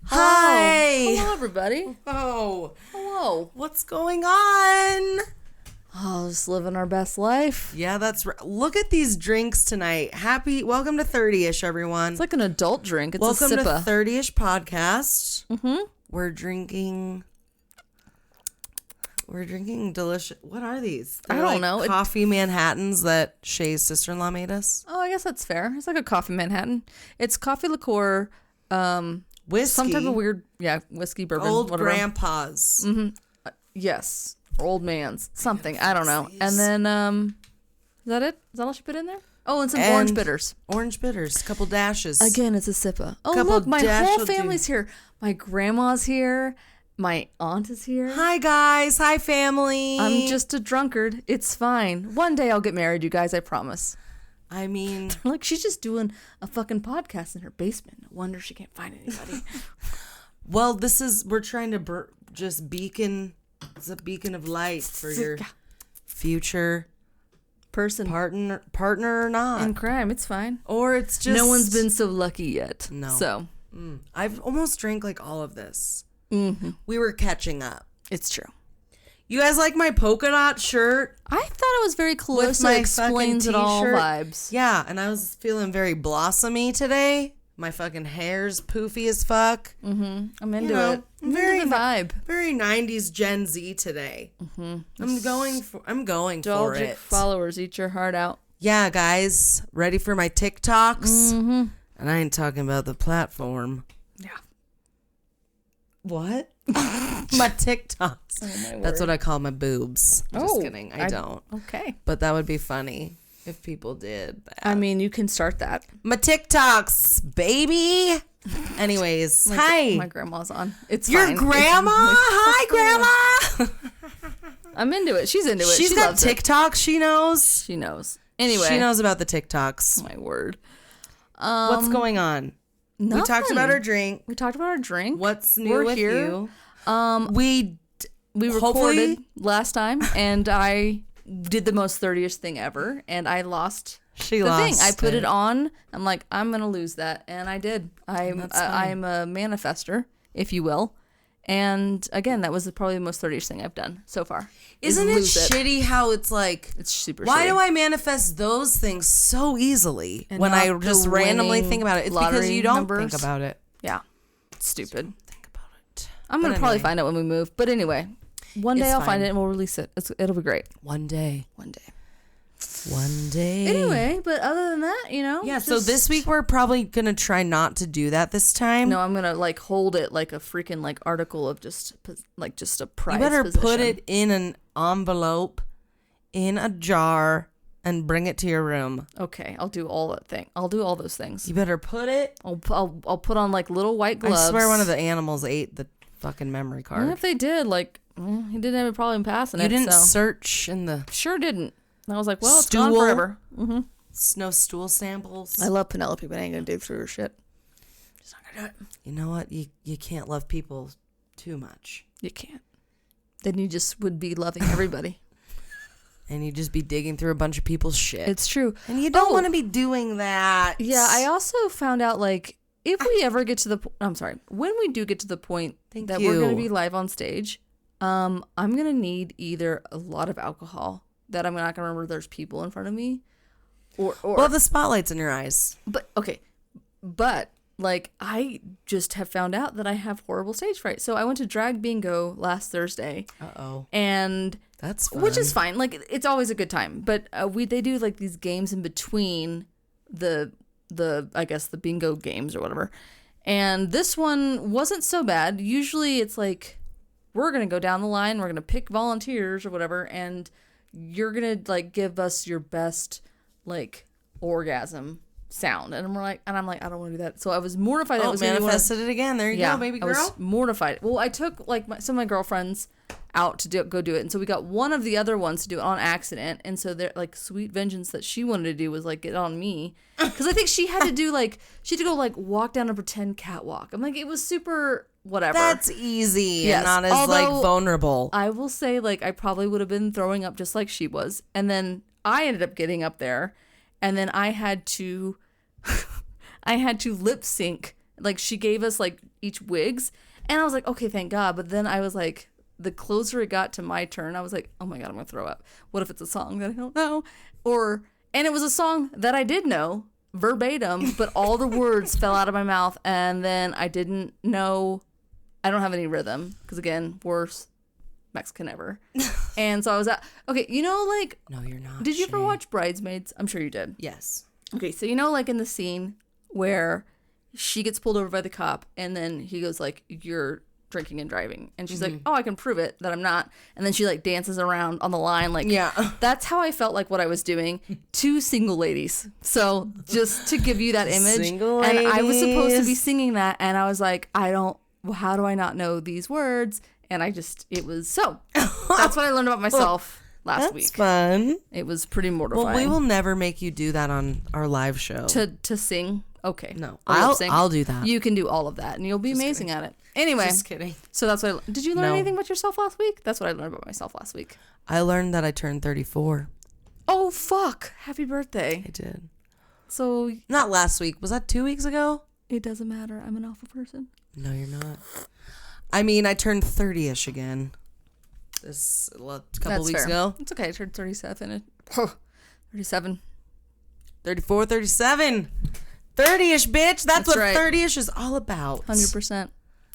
Hi. Hello, everybody. Oh. Hello. What's going on? Oh, just living our best life. Yeah, that's right. Look at these drinks tonight. Welcome to 30ish, everyone. It's like an adult drink. It's welcome a sippa. to 30ish podcast. Mm-hmm. We're drinking delicious. What are these? I don't know. Coffee Manhattans that Shay's sister-in-law made us. Oh, I guess that's fair. It's like a coffee Manhattan. It's coffee liqueur, Whiskey. some type of weird, whiskey, bourbon, Old whatever. grandpa's. Mm-hmm. Yes. Old man's. Something. I don't know. And then, is that it? Is that all she put in there? Oh, and some orange bitters. Orange bitters. Couple dashes. Again, it's a sippa. Oh, Couple look, my dash whole will do. family's here. My grandma's here. My aunt is here. Hi, guys. Hi, family. I'm just a drunkard. It's fine. One day I'll get married, you guys. I promise. I mean, Like, she's just doing a fucking podcast in her basement. No wonder she can't find anybody. well, we're trying to just beacon. It's a beacon of light for your future person partner or not. in crime. It's fine. Or it's just No one's been so lucky yet. No. So I've almost drank like all of this. mm-hmm. We were catching up. It's true. You guys like my polka dot shirt? I thought it was very close With to my explains it fucking all t-shirt? vibes. Yeah, and I was feeling very blossomy today. My fucking hair's poofy as fuck. Mm-hmm. I'm into know, it. I'm very into the vibe. Very 90s Gen Z today. Mm-hmm. I'm going for Nostalgic it. followers, eat your heart out. Yeah, guys, ready for my TikToks? Mm-hmm. And I ain't talking about the platform. Yeah. What? My TikToks. Oh, my That's word. what I call my boobs. Just Oh, kidding. I don't. Okay. But that would be funny if people did that. I mean, you can start that. My TikToks, baby. Anyways, hi. My grandma's on. It's Your fine. grandma? Hi, grandma. I'm into it. She's into it. She's she got loves it. TikToks. She knows. She knows. Anyway. She knows about the TikToks. My word. What's going on? Nothing. We talked about our drink. We talked about our drink. What's new We're with here. you? We hopefully- recorded last time, and I did the most 30ish thing ever, and I lost She the lost thing. I put it. it on. I'm like, I'm gonna lose that, and I did. I'm a manifester, if you will. And again, that was probably the most 30ish thing I've done so far. Isn't it lose shitty how it's like, It's super. why shitty. do I manifest those things so easily And when I not the just randomly winning think about it? It's because lottery you don't numbers? think about it. Yeah, it's stupid. Think about it. I'm gonna probably find out when we move. But anyway, one day It's I'll fine. find it and we'll release it. It'll be great. One day. One day. One day. Anyway, but other than that, Yeah, so this week we're probably going to try not to do that this time. No, I'm gonna like hold it like a freaking like article of just a prize. You better position. put it in an envelope, in a jar, and bring it to your room. Okay, I'll do all that thing. I'll do all those things. You better put it. I'll put on like little white gloves. I swear one of the animals ate the fucking memory card. And if they did, like he didn't have a problem passing it. You didn't so. search in the Sure didn't. And I was like, well, it's Stool? gone forever. Mm-hmm. no stool samples. I love Penelope, but I ain't gonna dig through her shit. Just not gonna do it. You know what? You can't love people too much. You can't. Then you just would be loving everybody. And you just be digging through a bunch of people's shit. It's true. And you don't want to be doing that. Yeah, I also found out like if we ever get to the when we do get to the point Thank that you. we're going to be live on stage, I'm going to need either a lot of alcohol that I'm not going to remember there's people in front of me or Well, the spotlight's in your eyes. but okay. But like I just have found out that I have horrible stage fright. So I went to drag bingo last Thursday. Uh-oh. And That's fun. which is fine. Like it's always a good time. But they do like these games in between the I guess the bingo games or whatever. And this one wasn't so bad. Usually it's like we're going to go down the line, we're going to pick volunteers or whatever, and you're going to like give us your best like orgasm sound. And I'm like I don't want to do that. So I was mortified that it was gonna be one of- manifested it again. There you go, baby girl. I was mortified. Well, I took like some of my girlfriends out to go do it, and so we got one of the other ones to do it on accident, and so they're like sweet vengeance that she wanted to do was like get on me because I think she had to do like she had to go like walk down a pretend catwalk. I'm like it was super whatever. That's easy Yes. and not as like vulnerable. I will say, like, I probably would have been throwing up just like she was. And then I ended up getting up there, and then I had to lip sync. Like, she gave us like each wigs, and I was like, okay, thank God. But then I was like, the closer it got to my turn, I was like, oh my God, I'm gonna throw up. What if it's a song that I don't know? And it was a song that I did know verbatim, but all the words fell out of my mouth, and then I didn't know. I don't have any rhythm because, again, worst Mexican ever. And so I was okay, like, no, you're not. Did you ever watch Bridesmaids? I'm sure you did. Yes. Okay, so like in the scene where she gets pulled over by the cop, and then he goes like, "You're drinking and driving," and she's like, "Oh, I can prove it that I'm not," and then she like dances around on the line, like, yeah. That's how I felt like what I was doing to single ladies. So just to give you that image, Single and I was supposed to be ladies. singing that, and I was like, how do I not know these words? And it was so. That's what I learned about myself last week. That's fun. It was pretty mortifying. Well, we will never make you do that on our live show. to sing. Okay. No, Or lip sync. I'll do that. You can do all of that, and you'll be amazing at it. Anyway. Just kidding. So that's what did you learn No. anything about yourself last week? That's what I learned about myself last week. I learned that I turned 34. Oh, fuck. Happy birthday. I did. So Not last week. Was that 2 weeks ago? it doesn't matter. I'm an alpha person. No, you're not. I mean, I turned 30-ish again. This couple weeks ago. It's okay. I turned 37. 37. 34, 37. 30-ish, bitch. That's what right. 30-ish is all about. 100%.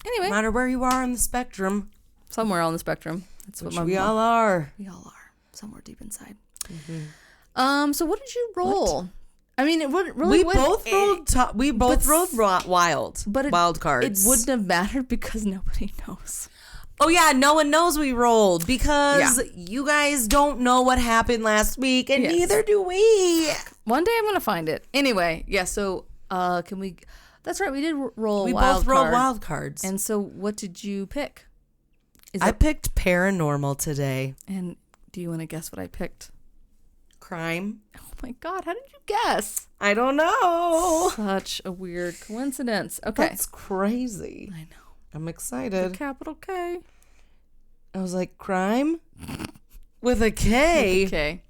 Anyway. No matter where you are on the spectrum. Somewhere on the spectrum. That's Which what we all are. We all are. Somewhere deep inside. Mm-hmm. So what did you roll? What? I mean, it would really. We both rolled wild. But wild cards. It wouldn't have mattered because nobody knows. Oh yeah, no one knows we rolled because you guys don't know what happened last week, and neither do we. One day I'm gonna find it. Anyway, yeah. So, can we? That's right. We did roll. We wild both rolled card. wild cards. And so, what did you pick? I picked paranormal today. And do you want to guess what I picked? Crime. Oh my God! How did you guess? I don't know. Such a weird coincidence. Okay. That's crazy. I know. I'm excited. Capital K. I was like, crime? With a K. With a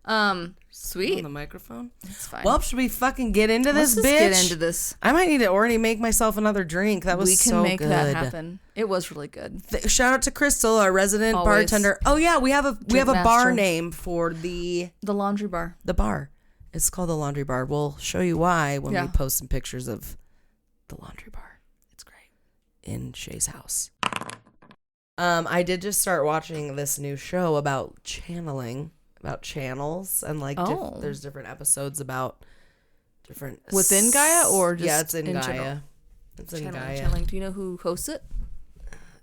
K. Sweet. On the microphone. It's fine. Well, should we fucking get into Let's this, just bitch? get into this. I might need to already make myself another drink. That was so good. We can make that happen. It was really good. Shout out to Crystal, our resident Always. bartender. Oh yeah, we have a Drink bar master. name for the laundry bar. The bar. It's called the Laundry Bar. We'll show you why when we post some pictures of the Laundry Bar. It's great. In Shay's house. I did just start watching this new show about channeling, about channels, and like there's different episodes about different within Gaia or just it's in Gaia. General? It's in Gaia. Channeling. Do you know who hosts it?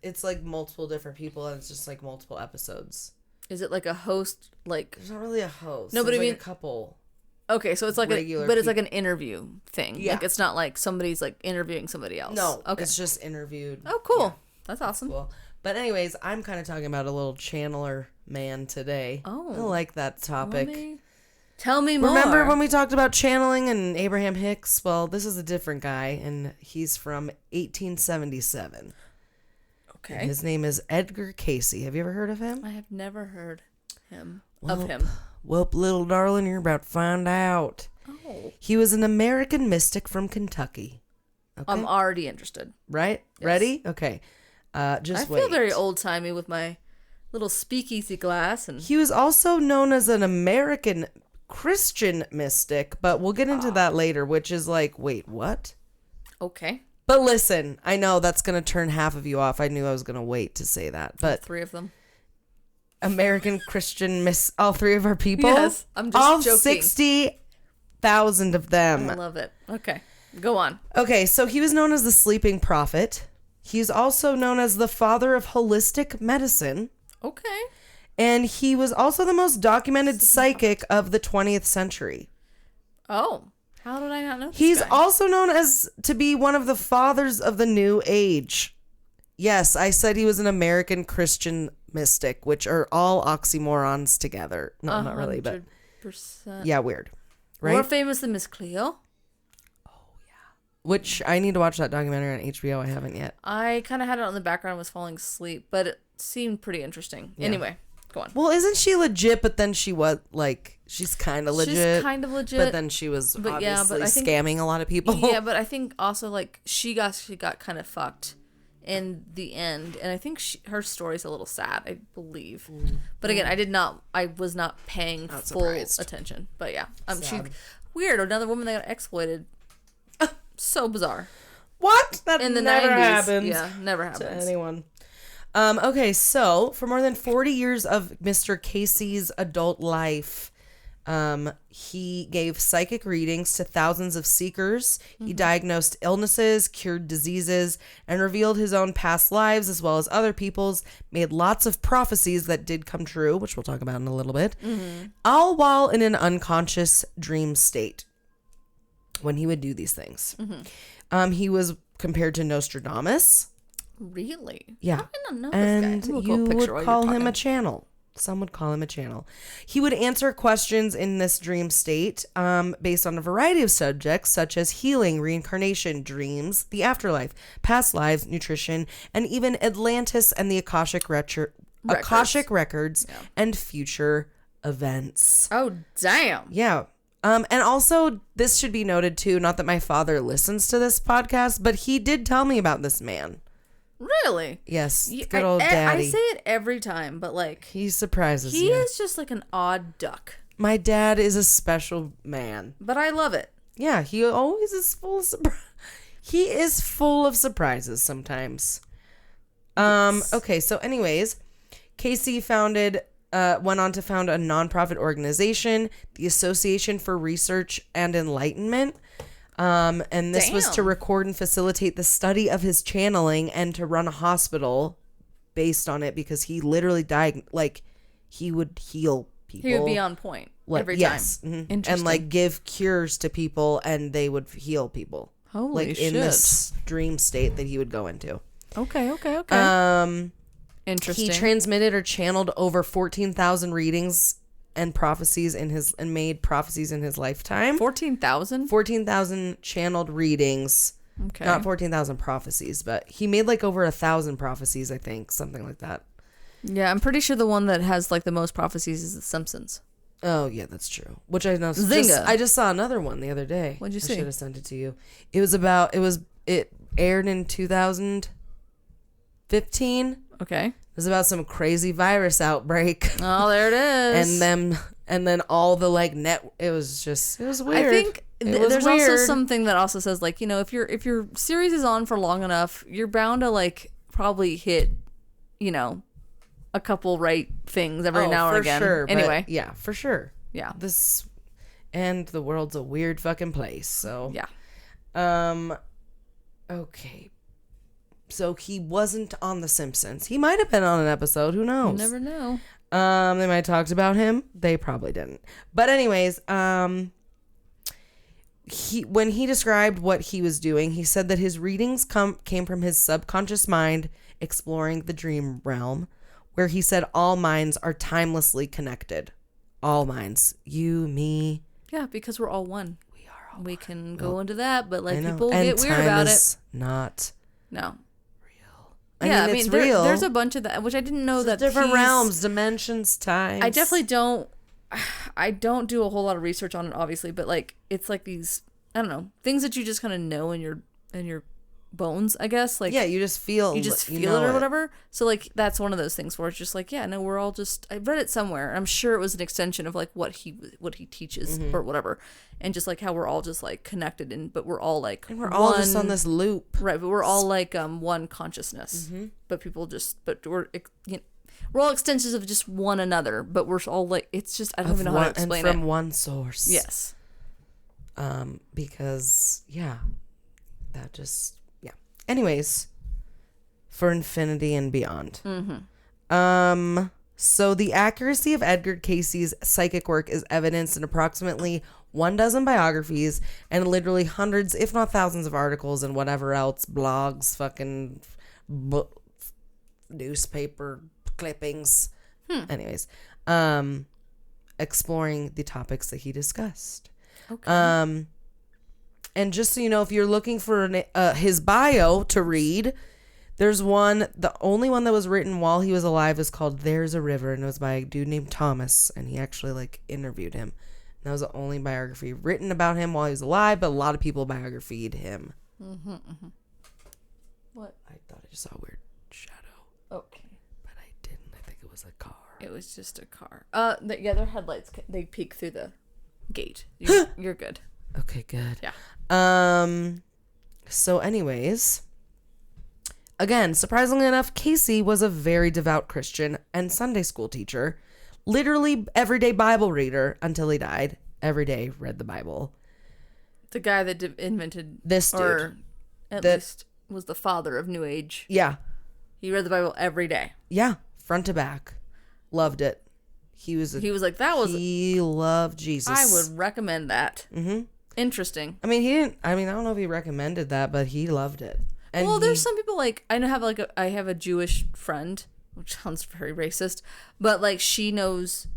It's like multiple different people, and it's just like multiple episodes. Is it like a host? Like there's not really a host. No, but I mean a couple. Okay, so it's like it's like an interview thing. Yeah. Like it's not like somebody's like interviewing somebody else. No, okay, it's just interviewed. Oh, cool. Yeah. That's awesome. Cool. But anyways, I'm kind of talking about a little channeler man today. Oh, I like that topic. Tell me more. Remember when we talked about channeling and Abraham Hicks? Well, this is a different guy, and he's from 1877. Okay. And his name is Edgar Cayce. Have you ever heard of him? I have never heard of him. Well, little darling, you're about to find out. Oh. He was an American mystic from Kentucky. Okay? I'm already interested. Right? Yes. Ready? Okay. Just wait. I feel very old-timey with my little speakeasy glass. And he was also known as an American Christian mystic, but we'll get into that later, which is like, wait, what? Okay. But listen, I know that's going to turn half of you off. I knew I was going to wait to say that, but all three of them. American Christian all three of our people? Yes, I'm just all joking. 60,000 of them. I love it. Okay, go on. Okay, so he was known as the sleeping prophet. He's also known as the father of holistic medicine. Okay. And he was also the most documented psychic of the 20th century. Oh, how did I not know this He's guy? also known as to be one of the fathers of the New Age. Yes, I said he was an American Christian mystic, which are all oxymorons together. No, not really, but 100%. yeah, weird. Right? More famous than Miss Cleo. Oh, yeah. Which I need to watch that documentary on HBO. I haven't yet. I kind of had it on the background, was falling asleep, but it seemed pretty interesting. Yeah. Anyway, go on. Well, isn't she legit? But then she was like, she's kind of legit. She's kind of legit. But then she was obviously scamming a lot of people. Yeah, but I think also like she got kind of fucked in the end, and I think her story's a little sad, I believe. But again, I was not paying full attention. But yeah, she's weird. Another woman that got exploited. So bizarre. What? That in the never 90s. Happens. Yeah, never happens to anyone. Okay, so for more than 40 years of Mr. Cayce's adult life, he gave psychic readings to thousands of seekers. He diagnosed illnesses, cured diseases, and revealed his own past lives as well as other people's, made lots of prophecies that did come true, which we'll talk about in a little bit, all while in an unconscious dream state when he would do these things. He was compared to Nostradamus. Really? Yeah. I don't know and this guy. You would call him a channel. Some would call him a channel. He would answer questions in this dream state based on a variety of subjects such as healing, reincarnation, dreams, the afterlife, past lives, nutrition, and even Atlantis and the Akashic records and future events. Oh, damn. Yeah. And also, this should be noted too, not that my father listens to this podcast, but he did tell me about this man. Really? Yes. Good old daddy. I say it every time, but like... He surprises you. He you. is just like an odd duck. My dad is a special man. But I love it. Yeah, he always is full of He is full of surprises sometimes. Yes. Okay, so anyways, Cayce went on to found a nonprofit organization, the Association for Research and Enlightenment. And this was to record and facilitate the study of his channeling and to run a hospital based on it because he literally died. Like, he would heal people. He would be on point every time. Yes. Mm-hmm. And like give cures to people and they would heal people. Holy shit. In this dream state that he would go into. Okay. Interesting. He transmitted or channeled over 14,000 readings and prophecies and made prophecies in his lifetime. 14,000? 14,000 channeled readings. Okay. Not 14,000 prophecies, but he made like over 1,000 prophecies, I think, something like that. Yeah, I'm pretty sure the one that has like the most prophecies is The Simpsons. Oh, yeah, that's true. Which I know. Zinga. I just saw another one the other day. What'd you see? I should have sent it to you. It aired in 2015. Okay. It was about some crazy virus outbreak. Oh, there it is. and then all the like it was weird. I think there's also something that also says like, you know, if your series is on for long enough, you're bound to like probably hit, you know, a couple right things every now and again. Sure, anyway. Yeah, for sure. Yeah. And the world's a weird fucking place. So yeah. Okay. So he wasn't on The Simpsons. He might have been on an episode. Who knows? You never know. They might have talked about him. They probably didn't. But anyways, when he described what he was doing, he said that his readings came from his subconscious mind exploring the dream realm, where he said all minds are timelessly connected. All minds. You, me. Yeah, because we're all one. We are all We one. can go into that, but like and people get weird about it. Not no. I mean, it's real. There's a bunch of that, which I didn't know that different realms, dimensions, times. I definitely don't do a whole lot of research on it, obviously, but like it's like these, I don't know, things that you just kind of know in your bones, I guess. Like yeah, you just feel it or whatever. So like that's one of those things where it's just like, yeah, no, we're all just. I read it somewhere. I'm sure it was an extension of like what he teaches or whatever, and just like how we're all just like connected but we're all like and we're all just on this loop, right? But we're all like one consciousness. But we're we're all extensions of just one another. But we're all like it's just I don't even know how to explain and from one source. Yes. Because yeah, that just. Anyways, for infinity and beyond. So the accuracy of Edgar Cayce's psychic work is evidenced in approximately 12 biographies and literally hundreds, if not thousands of articles and whatever else, blogs, fucking newspaper clippings. Anyways, exploring the topics that he discussed. Okay. And just so you know, if you're looking for his bio to read, there's one, the only one that was written while he was alive is called There's a River, and it was by a dude named Thomas, and he actually like interviewed him. And that was the only biography written about him while he was alive, but a lot of people biographied him. What? I thought I just saw a weird shadow. Okay. But I didn't. I think it was a car. It was just a car. Their headlights, they peek through the gate. You're good. Okay, good. Yeah. So anyways, again, surprisingly enough, Cayce was a very devout Christian and Sunday school teacher. Literally everyday Bible reader until he died. Every day read the Bible. The guy that invented this dude. Or at least was the father of New Age. Yeah. He read the Bible every day. Yeah. Front to back. Loved it. He was like, he loved Jesus. I would recommend that. Mm-hmm. Interesting. I mean, I don't know if he recommended that, but he loved it. And well, there's some people like, I have a Jewish friend, which sounds very racist, but like she knows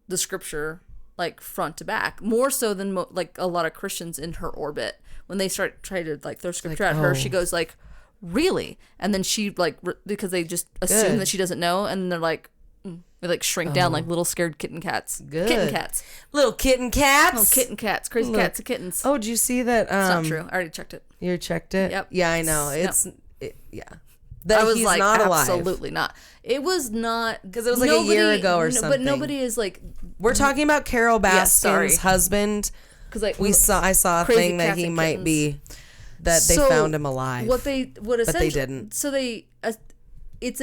the scripture like front to back more so than like a lot of Christians in her orbit. When they try to like throw scripture at her, she goes like, really? And then she like, because they just assume that she doesn't know, and they're like, they like shrink down like little scared kitten cats. Good. Kitten cats. Little kitten cats. Little kitten cats. Crazy cats and kittens. Oh, did you see that? It's not true. I already checked it. You checked it? Yep. Yeah, I know. Yeah. That I was he's like, not alive. absolutely not. It was not. Because it was like a year ago or something. But nobody is like. We're talking about Carol Baskin's husband. Because like I saw a thing that he might be, that they found him alive. But they didn't. So it's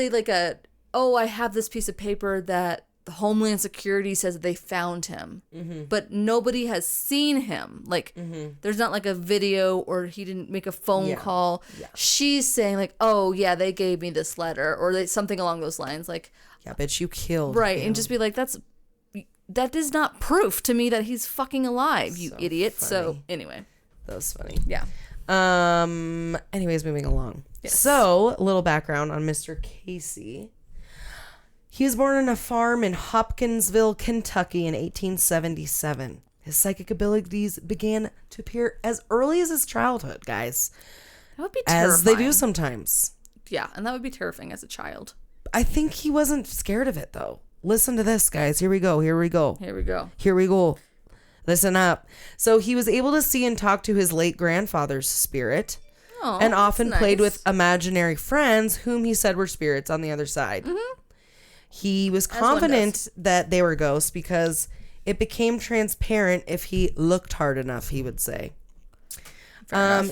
I have this piece of paper that the Homeland Security says that they found him, but nobody has seen him. Like, there's not like a video, or he didn't make a phone call. Yeah. She's saying like, oh yeah, they gave me this letter, or something along those lines. Like, yeah, bitch, you killed him. And just be like, that is not proof to me that he's fucking alive, you idiot. Funny. So anyway, that was funny. Yeah. Anyways, moving along. Yes. So, a little background on Mr. Cayce. He was born on a farm in Hopkinsville, Kentucky in 1877. His psychic abilities began to appear as early as his childhood, guys. That would be terrifying. As they do sometimes. Yeah, and that would be terrifying as a child. I think he wasn't scared of it, though. Listen to this, guys. Here we go. Listen up. So he was able to see and talk to his late grandfather's spirit. Oh, and often played with imaginary friends whom he said were spirits on the other side. Mm-hmm. He was confident that they were ghosts because it became transparent if he looked hard enough, he would say.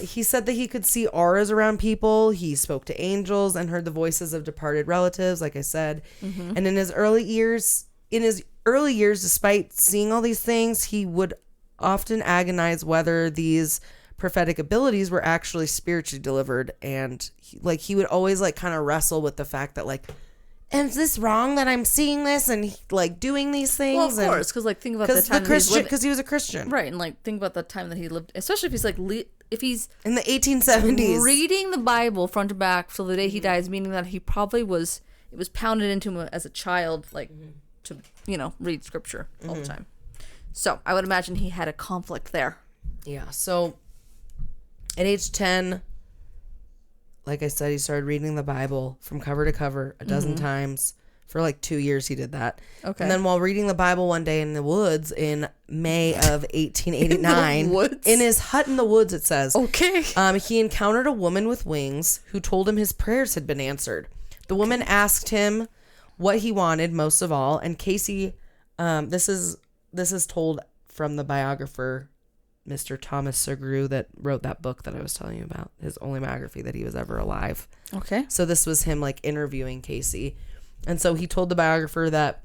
He said that he could see auras around people. He spoke to angels and heard the voices of departed relatives, like I said. Mm-hmm. And in his early years, despite seeing all these things, he would often agonize whether these prophetic abilities were actually spiritually delivered. And he would always like kind of wrestle with the fact that like, is this wrong that I'm seeing this and like doing these things? Well, of course, because like think about the time because he was a Christian, right? And like think about the time that he lived, especially if he's like if he's in the 1870s reading the Bible front to back till the day he dies, meaning that he probably was. It was pounded into him as a child, like to read scripture all the time. So I would imagine he had a conflict there. Yeah. So at age 10. Like I said, he started reading the Bible from cover to cover a dozen times. For like 2 years he did that. Okay. And then while reading the Bible one day in the woods in May of 1889, in his hut in the woods, it says, okay, he encountered a woman with wings who told him his prayers had been answered. The woman asked him what he wanted most of all, and Cayce, this is told from the biographer Mr. Thomas Segru that wrote that book that I was telling you about, his only biography that he was ever alive. Okay. So this was him like interviewing Cayce. And so he told the biographer that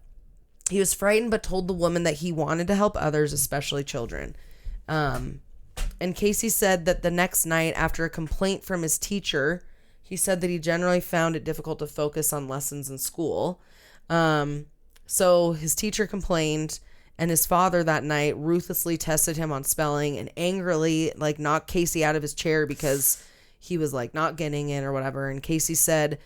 he was frightened but told the woman that he wanted to help others, especially children. And Cayce said that the next night after a complaint from his teacher, he said that he generally found it difficult to focus on lessons in school. So his teacher complained, and his father that night ruthlessly tested him on spelling and angrily like knocked Cayce out of his chair because he was like not getting it or whatever. And Cayce said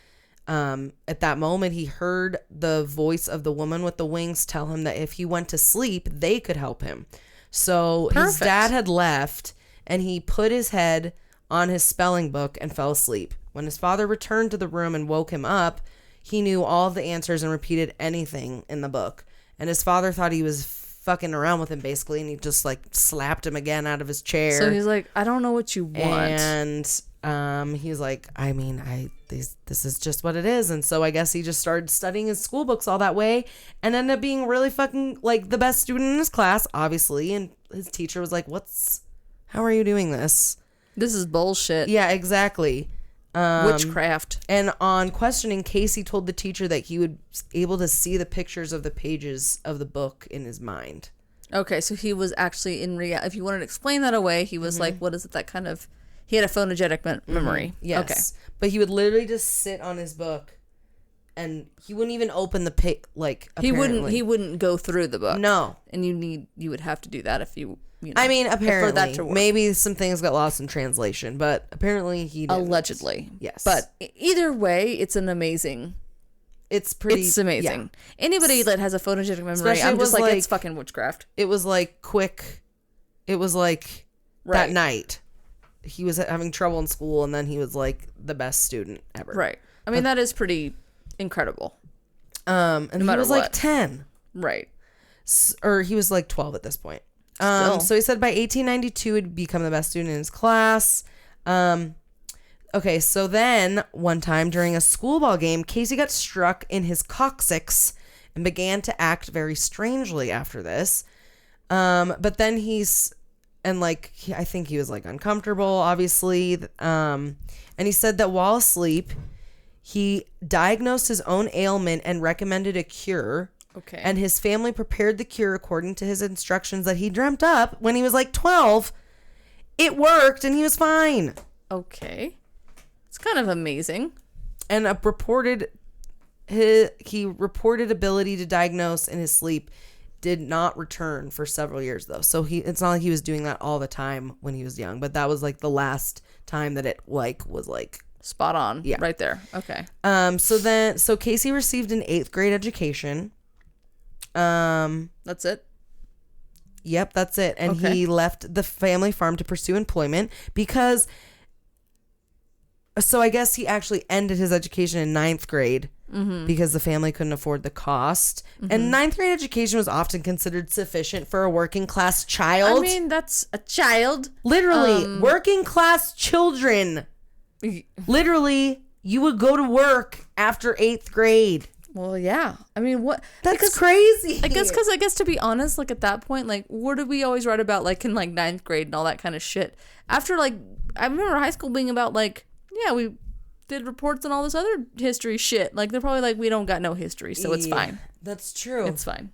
at that moment he heard the voice of the woman with the wings tell him that if he went to sleep, they could help him. So his dad had left, and he put his head on his spelling book and fell asleep. When his father returned to the room and woke him up, he knew all of the answers and repeated anything in the book. And his father thought he was fucking around with him, basically, and he just like slapped him again out of his chair. So he's like, I don't know what you want. And he's like, I mean, this is just what it is. And so I guess he just started studying his school books all that way and ended up being really fucking like the best student in his class, obviously. And his teacher was like, how are you doing this? This is bullshit. Yeah, exactly. Witchcraft. And on questioning, Cayce told the teacher that he would be able to see the pictures of the pages of the book in his mind. Okay, so he was actually in reality. If you wanted to explain that away, he was like, what is it? That kind of, he had a phonogenic memory. Yes. Okay. But he would literally just sit on his book, and he wouldn't even open the page. Like, apparently. He wouldn't go through the book. No. And you would have to do that if you know, I mean, apparently, for that to work. Maybe some things got lost in translation, but apparently he didn't. Allegedly. Yes. But either way, it's an amazing. It's amazing. Yeah. Anybody that has a photogenic memory, especially I'm just like, it's fucking witchcraft. It was like quick. It was like that night. He was having trouble in school, and then he was like the best student ever. Right. I mean, that is pretty incredible. And he was like 10. Right. Or he was like 12 at this point. So he said by 1892 he'd become the best student in his class. Okay, so then one time during a school ball game, Cayce got struck in his coccyx and began to act very strangely after this. But then I think he was like uncomfortable, obviously. And he said that while asleep, he diagnosed his own ailment and recommended a cure. Okay. And his family prepared the cure according to his instructions that he dreamt up when he was like 12. It worked and he was fine. Okay. It's kind of amazing. And he reported ability to diagnose in his sleep did not return for several years though. So it's not like he was doing that all the time when he was young, but that was like the last time that it was like spot on. Yeah. Right there. Okay. So Cayce received an 8th grade education. That's it? Yep, that's it. And he left the family farm to pursue employment because, so I guess he actually ended his education in 9th grade because the family couldn't afford the cost. And 9th grade education was often considered sufficient for a working class child. I mean, that's a child. Literally, working class children. Literally, you would go to work after 8th grade. Well, yeah. I mean, what? That's crazy. I guess to be honest, like at that point, like what did we always write about, like in like 9th grade and all that kind of shit? After like, I remember high school being about like, yeah, we did reports on all this other history shit. Like they're probably like, we don't got no history, so it's fine. That's true. It's fine.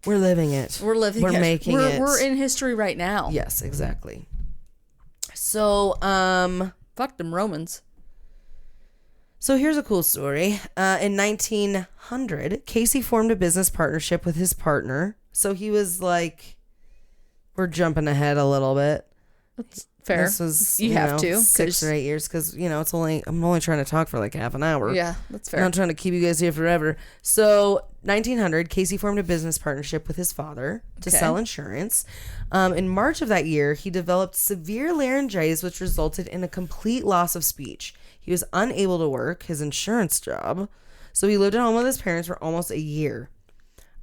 We're living it. We're making it. We're in history right now. Yes, exactly. So, fuck them Romans. So here's a cool story. In 1900, Cayce formed a business partnership with his partner. So he was like, we're jumping ahead a little bit. That's fair. This was, you have to. 6 or 8 years because, I'm only trying to talk for like half an hour. Yeah, that's fair. I'm not trying to keep you guys here forever. So 1900, Cayce formed a business partnership with his father to sell insurance. In March of that year, he developed severe laryngitis, which resulted in a complete loss of speech. He was unable to work his insurance job, so he lived at home with his parents for almost a year,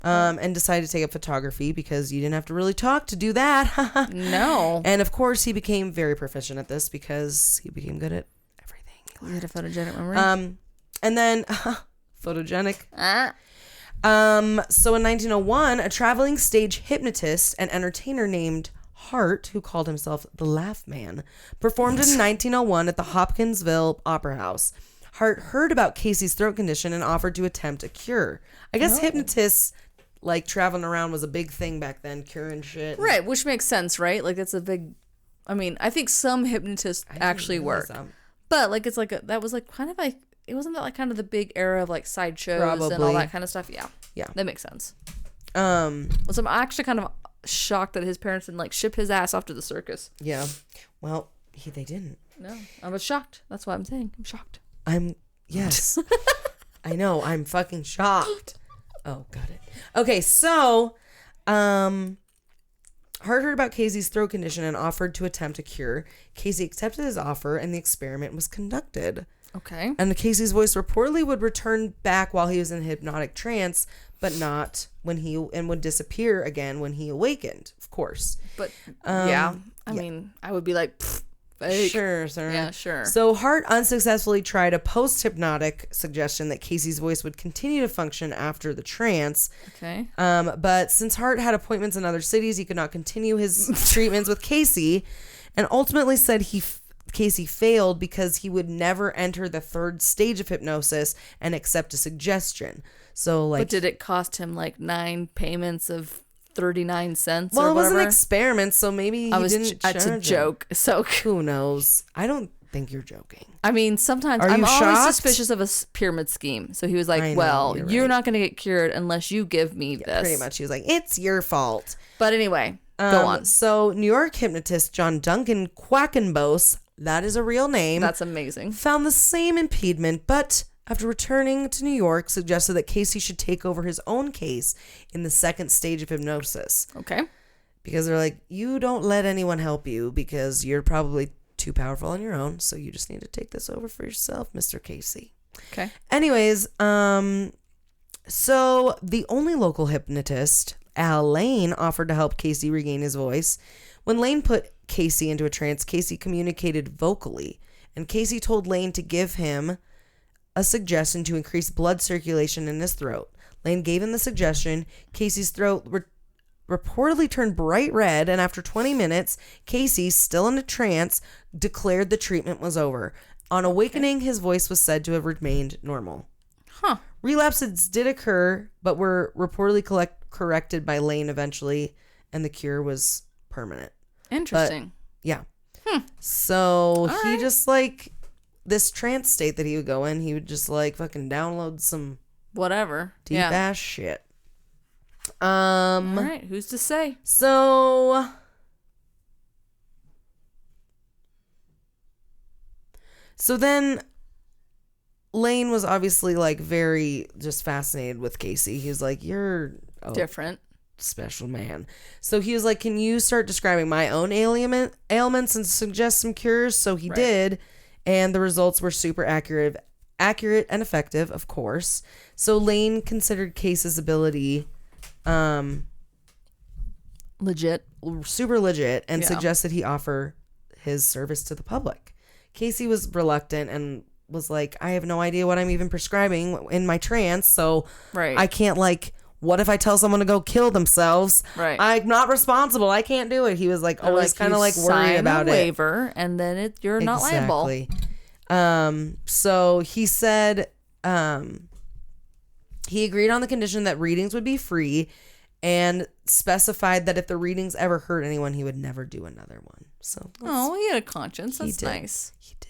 and decided to take up photography because you didn't have to really talk to do that. No. And of course, he became very proficient at this because he became good at everything. He had a photogenic memory. And then photogenic. So in 1901, a traveling stage hypnotist and entertainer named Hart, who called himself the Laugh Man, performed in 1901 at the Hopkinsville Opera House. Hart heard about Cayce's throat condition and offered to attempt a cure. I guess hypnotists, like, traveling around was a big thing back then, curing shit. Right, which makes sense, right? Like, it's a big... I mean, I think some hypnotists actually work. But, like, it's like... that was, like, kind of like... It wasn't that, like, kind of the big era of, like, sideshows and all that kind of stuff? Yeah. Yeah. That makes sense. So I'm actually kind of shocked that his parents didn't, like, ship his ass off to the circus. Yeah. Well, they didn't. No. I was shocked. That's what I'm saying. I'm shocked. Yes. I know. I'm fucking shocked. Oh, got it. Okay, so, Hart heard about Cayce's throat condition and offered to attempt a cure. Cayce accepted his offer, and the experiment was conducted. Okay. And Cayce's voice reportedly would return back while he was in hypnotic trance, but not and would disappear again when he awakened, of course. But I mean, I would be like, fake. Sure, sir. Yeah, sure. So Hart unsuccessfully tried a post-hypnotic suggestion that Cayce's voice would continue to function after the trance. Okay. But since Hart had appointments in other cities, he could not continue his treatments with Cayce, and ultimately said Cayce failed because he would never enter the third stage of hypnosis and accept a suggestion. So, like, but did it cost him like 9 payments of 39 cents? Well, or it was an whatever? experiment, so maybe he didn't charge It's a him. joke. So who knows? I don't think you're joking. I mean, sometimes I'm always suspicious of a pyramid scheme. So he was like, you're not going to get cured unless you give me this. Pretty much. He was like, it's your fault. But anyway, go on. So New York hypnotist John Duncan Quackenbos, that is a real name. That's amazing. Found the same impediment, but after returning to New York, suggested that Cayce should take over his own case in the second stage of hypnosis. Okay. Because they're like, you don't let anyone help you because you're probably too powerful on your own, so you just need to take this over for yourself, Mr. Cayce. Okay. Anyways, so the only local hypnotist, allllll, offered to help Cayce regain his voice. When Lane put Cayce into a trance, Cayce communicated vocally, and Cayce told Lane to give him a suggestion to increase blood circulation in his throat. Lane gave him the suggestion. Cayce's throat reportedly turned bright red, and after 20 minutes, Cayce, still in a trance, declared the treatment was over. On awakening, his voice was said to have remained normal. Huh. Relapses did occur, but were reportedly corrected by Lane eventually, and the cure was permanent. Interesting. But, yeah. So he right. just like this trance state that he would go in, he would just like fucking download some whatever deep ass shit. All right, who's to say? So then Lane was obviously like very just fascinated with Cayce. He was like, you're different, special man. So he was like, can you start describing my own ailments and suggest some cures? So he did, and the results were super accurate and effective, of course. So Lane considered Cayce's ability super legit, and suggested he offer his service to the public. Cayce was reluctant and was like, I have no idea what I'm even prescribing in my trance, so I can't, like, what if I tell someone to go kill themselves? Right. I'm not responsible. I can't do it. He was like always kind of like worried about it. Waiver, and then you're not liable. So he said he agreed on the condition that readings would be free, and specified that if the readings ever hurt anyone, he would never do another one. So he had a conscience. That's nice. He did.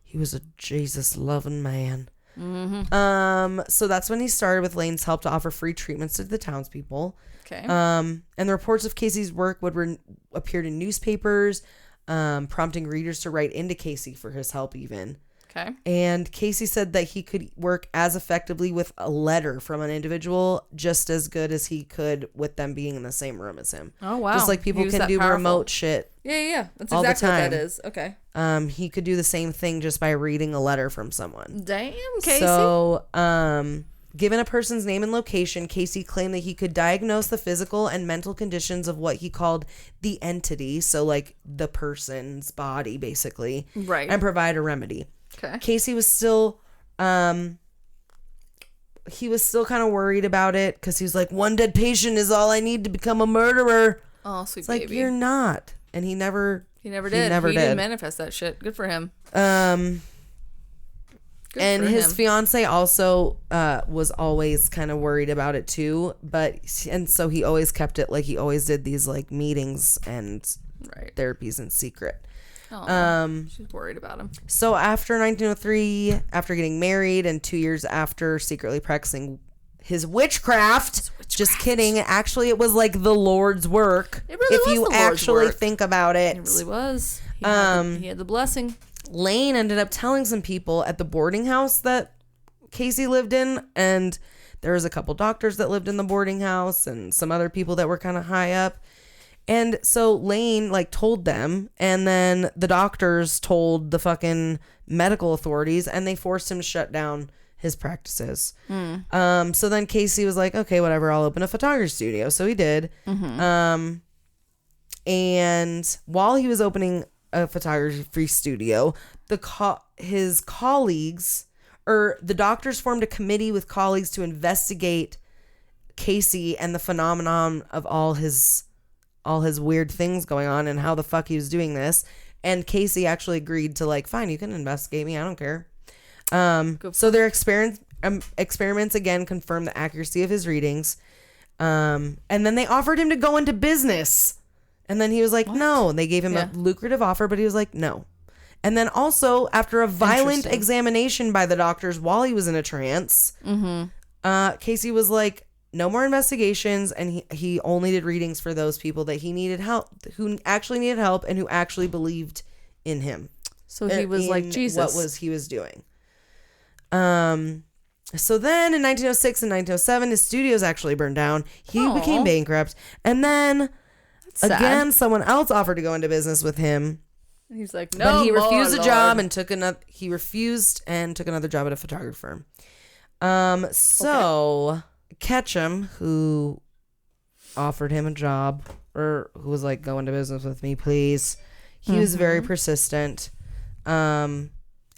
He was a Jesus loving man. Mm-hmm. So that's when he started with Lane's help to offer free treatments to the townspeople. Okay. And the reports of Cayce's work would appear in newspapers, prompting readers to write into Cayce for his help even. Okay. And Cayce said that he could work as effectively with a letter from an individual just as good as he could with them being in the same room as him. Oh, wow. Just like people can do remote shit. Yeah. That's all exactly the time. what that is. Okay. He could do the same thing just by reading a letter from someone. Damn, Cayce. So, given a person's name and location, Cayce claimed that he could diagnose the physical and mental conditions of what he called the entity, so like the person's body, basically, right, and provide a remedy. Okay. Cayce was still, kind of worried about it because he was like, one dead patient is all I need to become a murderer. Oh, sweet it's baby. Like, you're not. And he never did. He didn't manifest that shit. Good for him. And his fiance also was always kind of worried about it too, and so he always kept it, like he always did these like meetings and therapies in secret. She's worried about him. So after 1903, after getting married and 2 years after secretly practicing his witchcraft. Just kidding. Actually, it was like the Lord's work. It really was if you the Lord's actually work. think about it. It really was. He had the blessing. Lane ended up telling some people at the boarding house that Cayce lived in, and there was a couple doctors that lived in the boarding house and some other people that were kind of high up. And so Lane like told them, and then the doctors told the fucking medical authorities, and they forced him to shut down his practices. So then Cayce was like, okay, whatever, I'll open a photography studio. So he did. And while he was opening a photography studio, his colleagues, or the doctors, formed a committee with colleagues to investigate Cayce and the phenomenon of all his weird things going on and how the fuck he was doing this. And Cayce actually agreed to like, fine, you can investigate me, I don't care. So their experiments again confirmed the accuracy of his readings. And then they offered him to go into business. And then he was like, no. And they gave him a lucrative offer, but he was like, no. And then also, after a violent examination by the doctors while he was in a trance, Cayce was like, no more investigations. And he only did readings for those people that he needed help, who actually needed help and who actually believed in him. So he was like Jesus. He was doing. So then in 1906 and 1907, his studios actually burned down. He became bankrupt. And then again, someone else offered to go into business with him. He's like, no, but he refused a job and took another. He refused and took another job at a photography firm. So Ketchum, who offered him a job, or who was like, go into business with me, please. He was very persistent, and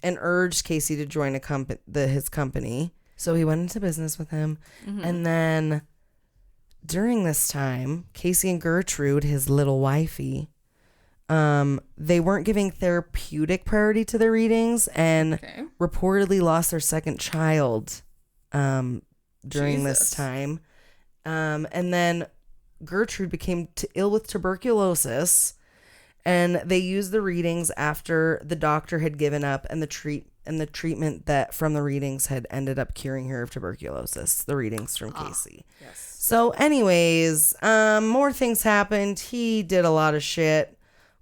urged Cayce to join his company. So he went into business with him, and then during this time, Cayce and Gertrude, his little wifey, they weren't giving therapeutic priority to their readings, and reportedly lost their second child during this time. And then Gertrude became ill with tuberculosis, and they used the readings after the doctor had given up, and the treatment that from the readings had ended up curing her of tuberculosis. The readings from Cayce. Yes. So anyways, more things happened. He did a lot of shit.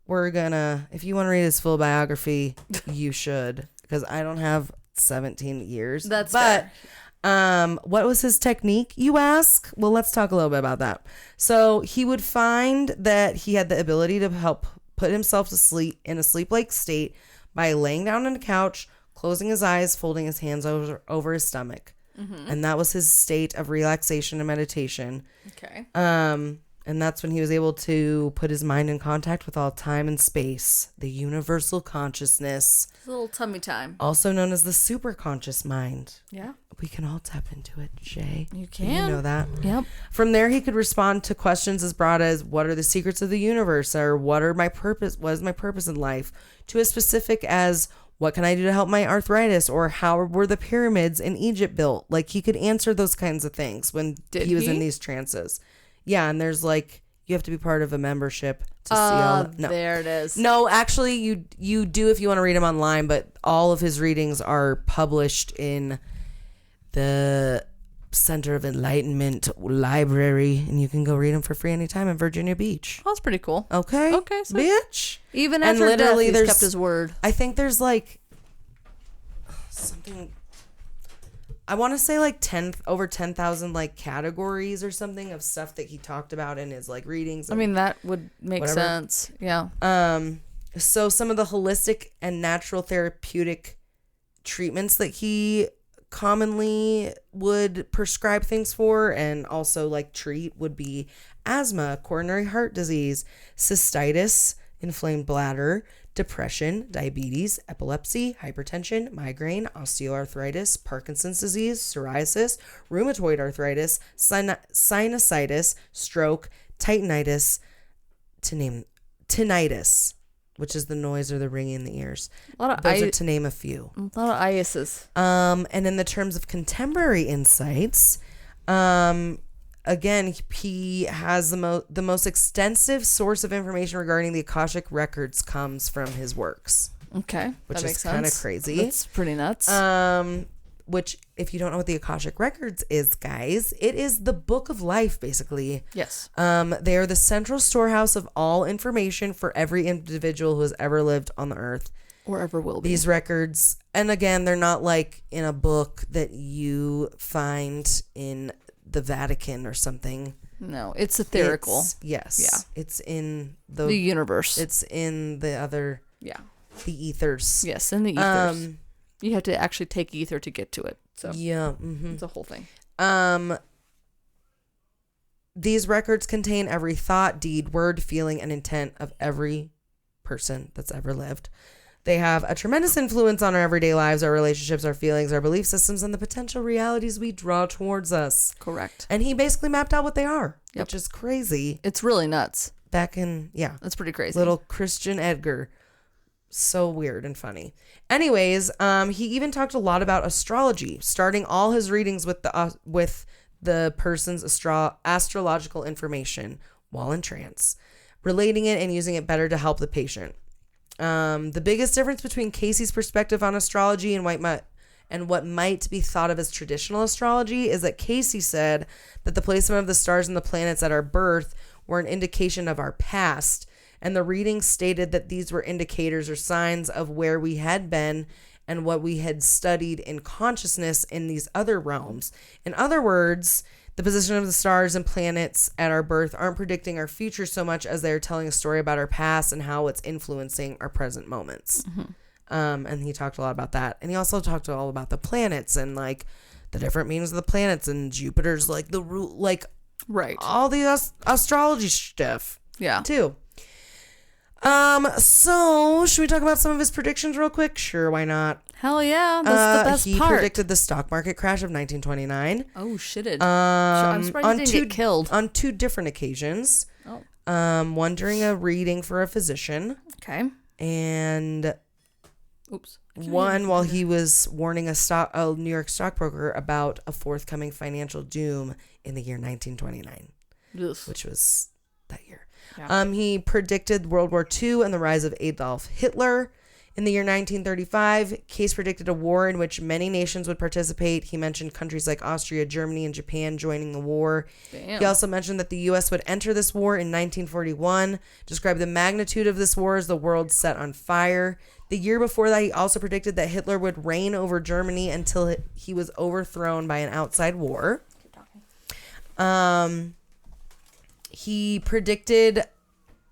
If you want to read his full biography, you should, because I don't have 17 years. That's fair. What was his technique, you ask? Well, let's talk a little bit about that. So he would find that he had the ability to help put himself to sleep in a sleep-like state by laying down on a couch, closing his eyes, folding his hands over his stomach. And that was his state of relaxation and meditation. Okay. And that's when he was able to put his mind in contact with all time and space, the universal consciousness. It's a little tummy time. Also known as the superconscious mind. Yeah. We can all tap into it, Shay. You can. You know that. Yep. From there, he could respond to questions as broad as, what are the secrets of the universe? Or what is my purpose in life? To as specific as, what can I do to help my arthritis? Or how were the pyramids in Egypt built? Like, he could answer those kinds of things when he was in these trances. Yeah, and there's like, you have to be part of a membership to see all. No, there it is. No, actually, you do if you want to read them online, but all of his readings are published in the Center of Enlightenment Library, and you can go read them for free anytime in Virginia Beach. Oh, that's pretty cool. Okay, so bitch. Even after death, he's kept his word. I think there's like something. I want to say like over 10,000 like categories or something of stuff that he talked about in his like readings. I mean, that would make sense. Yeah. So some of the holistic and natural therapeutic treatments that he commonly would prescribe things for and also like treat would be asthma, coronary heart disease, cystitis, inflamed bladder, depression, diabetes, epilepsy, hypertension, migraine, osteoarthritis, Parkinson's disease, psoriasis, rheumatoid arthritis, sinusitis, stroke, tinnitus, which is the noise or the ringing in the ears. Those are to name a few. A lot of ISs. And in the terms of contemporary insights, again, he has the most extensive source of information regarding the Akashic records comes from his works. Okay, which is kind of crazy. That's pretty nuts. Which, if you don't know what the Akashic records is, guys, it is the book of life, basically. Yes. They are the central storehouse of all information for every individual who has ever lived on the earth. Or ever will be. These records, and again, they're not like in a book that you find in the Vatican or something. No, it's etherical. Yes. Yeah. It's in the universe. It's in the other. Yeah. The ethers. Yes, in the ethers. You have to actually take ether to get to it. So yeah, it's a whole thing. These records contain every thought, deed, word, feeling, and intent of every person that's ever lived. They have a tremendous influence on our everyday lives, our relationships, our feelings, our belief systems, and the potential realities we draw towards us. Correct. And he basically mapped out what they are, which is crazy. It's really nuts. Back in, That's pretty crazy. Little Christian Edgar. So weird and funny. Anyways, he even talked a lot about astrology, starting all his readings with the person's astrological information while in trance, relating it and using it better to help the patient. The biggest difference between Cayce's perspective on astrology and what might be thought of as traditional astrology is that Cayce said that the placement of the stars and the planets at our birth were an indication of our past, and the readings stated that these were indicators or signs of where we had been and what we had studied in consciousness in these other realms. In other words, the position of the stars and planets at our birth aren't predicting our future so much as they're telling a story about our past and how it's influencing our present moments. Mm-hmm. And he talked a lot about that. And he also talked all about the planets and like the different meanings of the planets, and Jupiter's like the rule, like right, all the astrology stuff. Yeah. Too. So should we talk about some of his predictions real quick? Sure, why not? Hell yeah, that's the best part. He predicted the stock market crash of 1929. Oh, shitted. I'm surprised he didn't get killed. On 2 different occasions. Oh. One during a reading for a physician. Okay. And one while he was warning a New York stockbroker about a forthcoming financial doom in the year 1929, which was that year. Yeah. He predicted World War II and the rise of Adolf Hitler. In the year 1935, Cayce predicted a war in which many nations would participate. He mentioned countries like Austria, Germany, and Japan joining the war. Damn. He also mentioned that the U.S. would enter this war in 1941, described the magnitude of this war as the world set on fire. The year before that, he also predicted that Hitler would reign over Germany until he was overthrown by an outside war. Keep talking.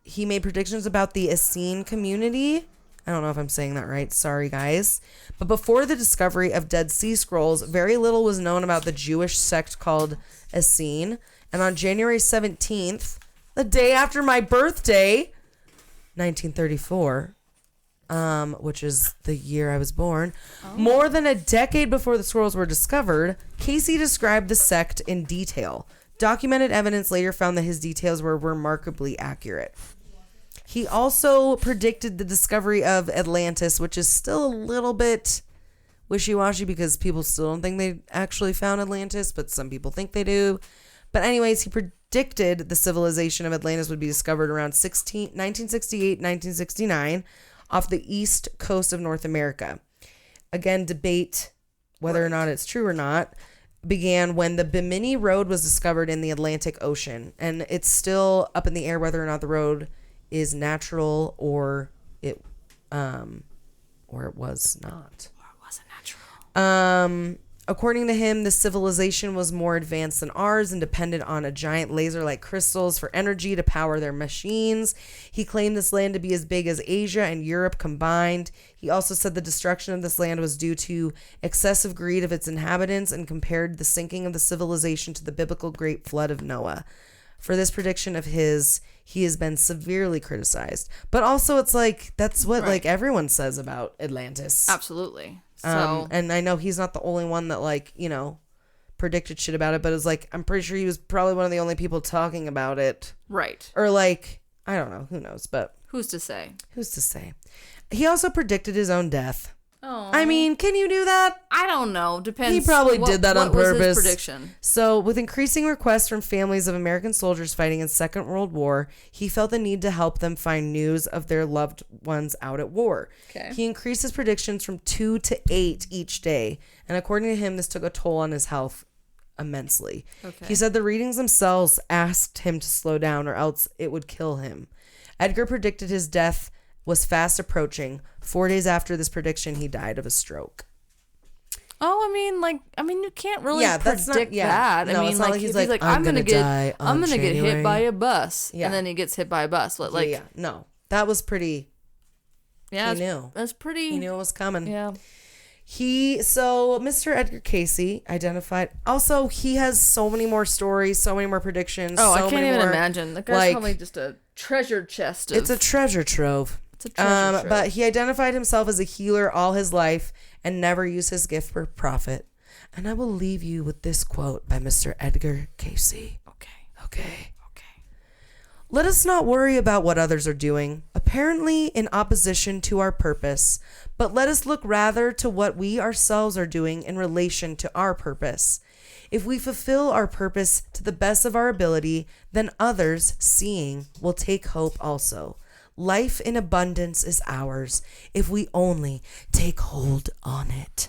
He made predictions about the Essene community. I don't know if I'm saying that right. Sorry, guys. But before the discovery of Dead Sea Scrolls, very little was known about the Jewish sect called Essene. And on January 17th, the day after my birthday, 1934, which is the year I was born, more than a decade before the scrolls were discovered, Cayce described the sect in detail. Documented evidence later found that his details were remarkably accurate. He also predicted the discovery of Atlantis, which is still a little bit wishy-washy because people still don't think they actually found Atlantis, but some people think they do. But anyways, he predicted the civilization of Atlantis would be discovered around 1968, 1969 off the east coast of North America. Again, debate whether or not it's true or not began when the Bimini Road was discovered in the Atlantic Ocean, and it's still up in the air whether or not the road is natural or it was not. Or was it natural? According to him, the civilization was more advanced than ours and depended on a giant laser-like crystals for energy to power their machines. He claimed this land to be as big as Asia and Europe combined. He also said the destruction of this land was due to excessive greed of its inhabitants and compared the sinking of the civilization to the biblical Great Flood of Noah. For this prediction of his, he has been severely criticized. But also it's like, that's what like everyone says about Atlantis. Absolutely. So, and I know he's not the only one that like, you know, predicted shit about it, but it's like, I'm pretty sure he was probably one of the only people talking about it. Right. Or like, I don't know, who knows, but. Who's to say? Who's to say? He also predicted his own death. Oh. I mean, can you do that? I don't know. Depends. He probably did that on purpose. What was his prediction? So, with increasing requests from families of American soldiers fighting in Second World War, he felt the need to help them find news of their loved ones out at war. Okay. He increased his predictions from 2 to 8 each day, and according to him, this took a toll on his health immensely. Okay. He said the readings themselves asked him to slow down or else it would kill him. Edgar predicted his death was fast approaching. 4 days after this prediction, he died of a stroke. Oh, I mean, you can't really predict that. No, I mean, it's not like he's he's like, I'm gonna get hit by a bus, Yeah. and then he gets hit by a bus. But like, no, that was pretty. Yeah, he knew. That's pretty. He knew it was coming. Yeah. So Mr. Edgar Cayce identified. Also, he has so many more stories, so many more predictions. Oh, so I can't even imagine. The guy's probably just a treasure chest. It's a treasure trove. It's a treasure trove. But he identified himself as a healer all his life and never used his gift for profit. And I will leave you with this quote by Mr. Edgar Cayce. Okay. Let us not worry about what others are doing, apparently in opposition to our purpose, but let us look rather to what we ourselves are doing in relation to our purpose. If we fulfill our purpose to the best of our ability, then others, seeing, will take hope also. Life in abundance is ours if we only take hold on it.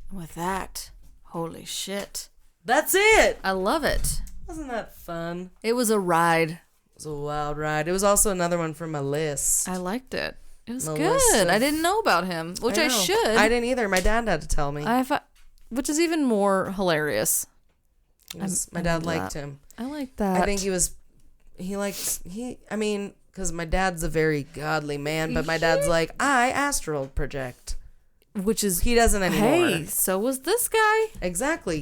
With that, holy shit. That's it. I love it. Wasn't that fun? It was a ride. It was a wild ride. It was also another one from my list. I liked it. It was good. I didn't know about him, which I should. I didn't either. My dad had to tell me. Which is even more hilarious. My dad liked him. I like that. I think because my dad's a very godly man, but my dad's like, I astral project. Which is he doesn't anymore. Hey, so was this guy. Exactly.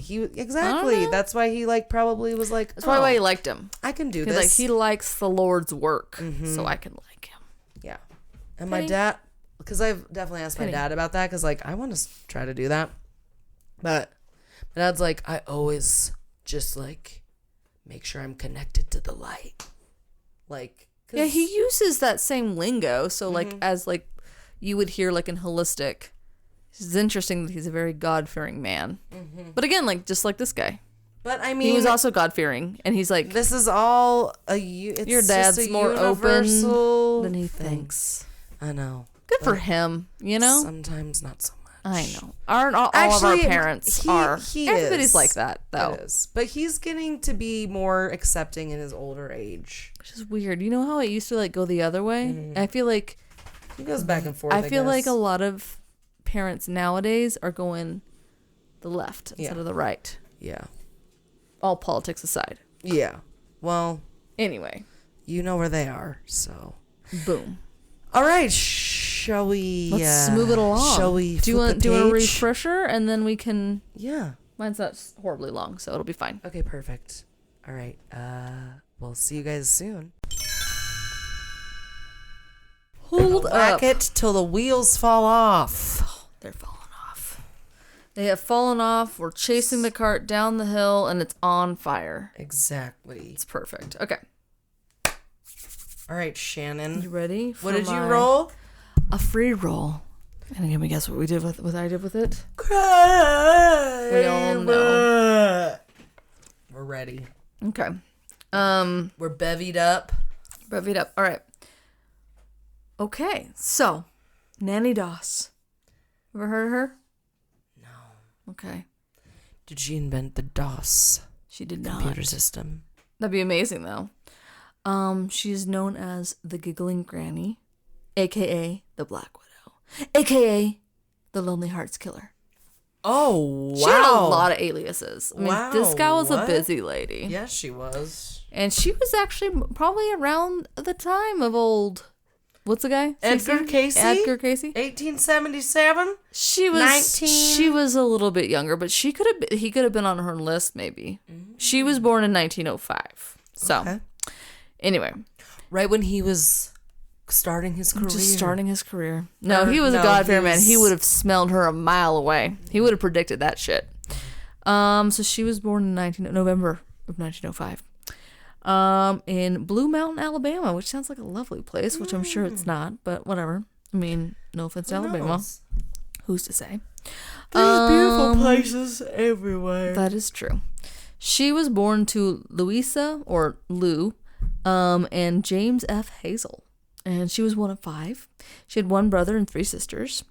That's why he probably was like. That's probably why he liked him. I can do this. He likes the Lord's work, so I can like him. Yeah, and my dad, because I've definitely asked my dad about that, because I want to try to do that, but my dad's like, I always just make sure I'm connected to the light, Yeah, he uses that same lingo, so as you would hear in holistic. It's interesting that he's a very God-fearing man. But again, just like this guy. But I mean, he was also God-fearing, and he's like, this is all your dad's more open than he thinks. I know. Good for him, you know? Sometimes not so much. I know. Aren't all of our parents are. Everybody's like that, though. It is. But he's getting to be more accepting in his older age. Which is weird. You know how it used to go the other way? I feel like he goes back and forth. I feel like a lot of parents nowadays are going the left instead of the right. Yeah. All politics aside. Yeah. Well. Anyway. You know where they are, so. Boom. All right. Shall we? Let's move it along. Shall we? Do you want a refresher, and then we can? Yeah. Mine's not horribly long, so it'll be fine. Okay. Perfect. All right. We'll see you guys soon. Hold up. Whack it till the wheels fall off. They're falling off. They have fallen off. We're chasing the cart down the hill, and it's on fire. Exactly. It's perfect. Okay. All right, Shannon. You ready? What did you roll? A free roll. And can we guess what we did with what I did with it? Cry. We all know. We're ready. Okay. We're bevied up. Bevied up. All right. Okay, so Nannie Doss. Ever heard of her? No. Okay. Did she invent the DOS? She did not. Computer system. That'd be amazing, though. She is known as the Giggling Granny, aka the Black Widow, aka the Lonely Hearts Killer. Oh, wow. She had a lot of aliases. I mean, this gal was a busy lady. Yes, she was. And she was actually probably around the time of old... What's the guy? Edgar Cayce? Edgar Cayce? 1877? She was a little bit younger, but he could have been on her list, maybe. Mm-hmm. She was born in 1905. So, anyway. Right when he was starting his career. Just starting his career. No, he was a God-fearing man. He would have smelled her a mile away. He would have predicted that shit. So she was born in November of 1905. In Blue Mountain, Alabama, which sounds like a lovely place, which I'm sure it's not, but whatever. I mean, no offense to Alabama. Who's to say? There's beautiful places everywhere. That is true. She was born to Louisa, or Lou, and James F. Hazel. And she was one of 5. She had 1 brother and 3 sisters.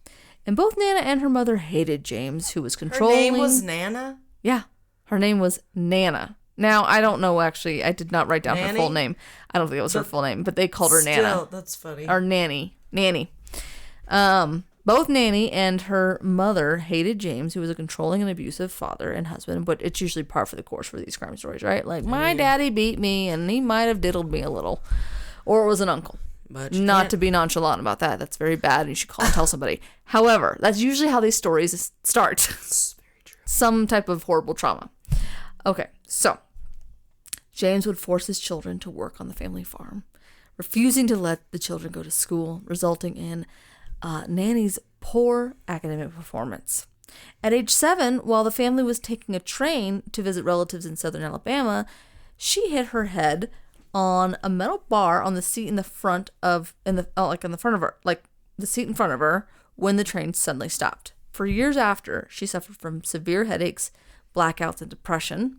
And both Nana and her mother hated James, who was controlling. Her name was Nana? Yeah. Her name was Nana. Now, I don't know, actually. I did not write down her full name. I don't think it was her full name, but they called her Nana. That's funny. Or Nanny. Both Nannie and her mother hated James, who was a controlling and abusive father and husband, but it's usually par for the course for these crime stories, right? Like, my daddy beat me, and he might have diddled me a little. Or it was an uncle. But Not to be nonchalant about that. That's very bad, and you should call and tell somebody. However, that's usually how these stories start. It's very true. Some type of horrible trauma. Okay, so James would force his children to work on the family farm, refusing to let the children go to school, resulting in Nannie's poor academic performance. At age 7, while the family was taking a train to visit relatives in southern Alabama, she hit her head on a metal bar on the seat in the front of, the seat in front of her when the train suddenly stopped. For years after, she suffered from severe headaches, blackouts, and depression.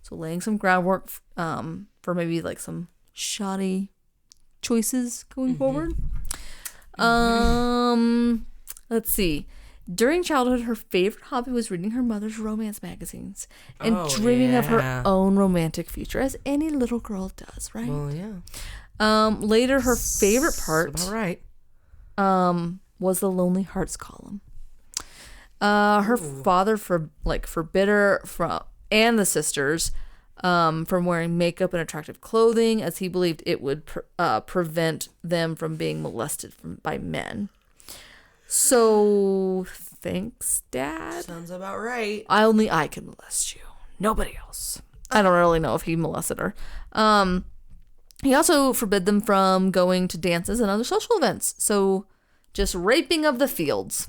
So laying some groundwork for maybe like some shoddy choices going forward. Let's see. During childhood, her favorite hobby was reading her mother's romance magazines and dreaming of her own romantic future, as any little girl does, right? Well, yeah. Later, her favorite part All right. was the Lonely Hearts column. Her father forbid her and the sisters from wearing makeup and attractive clothing, as he believed it would prevent them from being molested by men. So, thanks, Dad. Sounds about right. Only I can molest you. Nobody else. I don't really know if he molested her. He also forbid them from going to dances and other social events. So, just raping of the fields.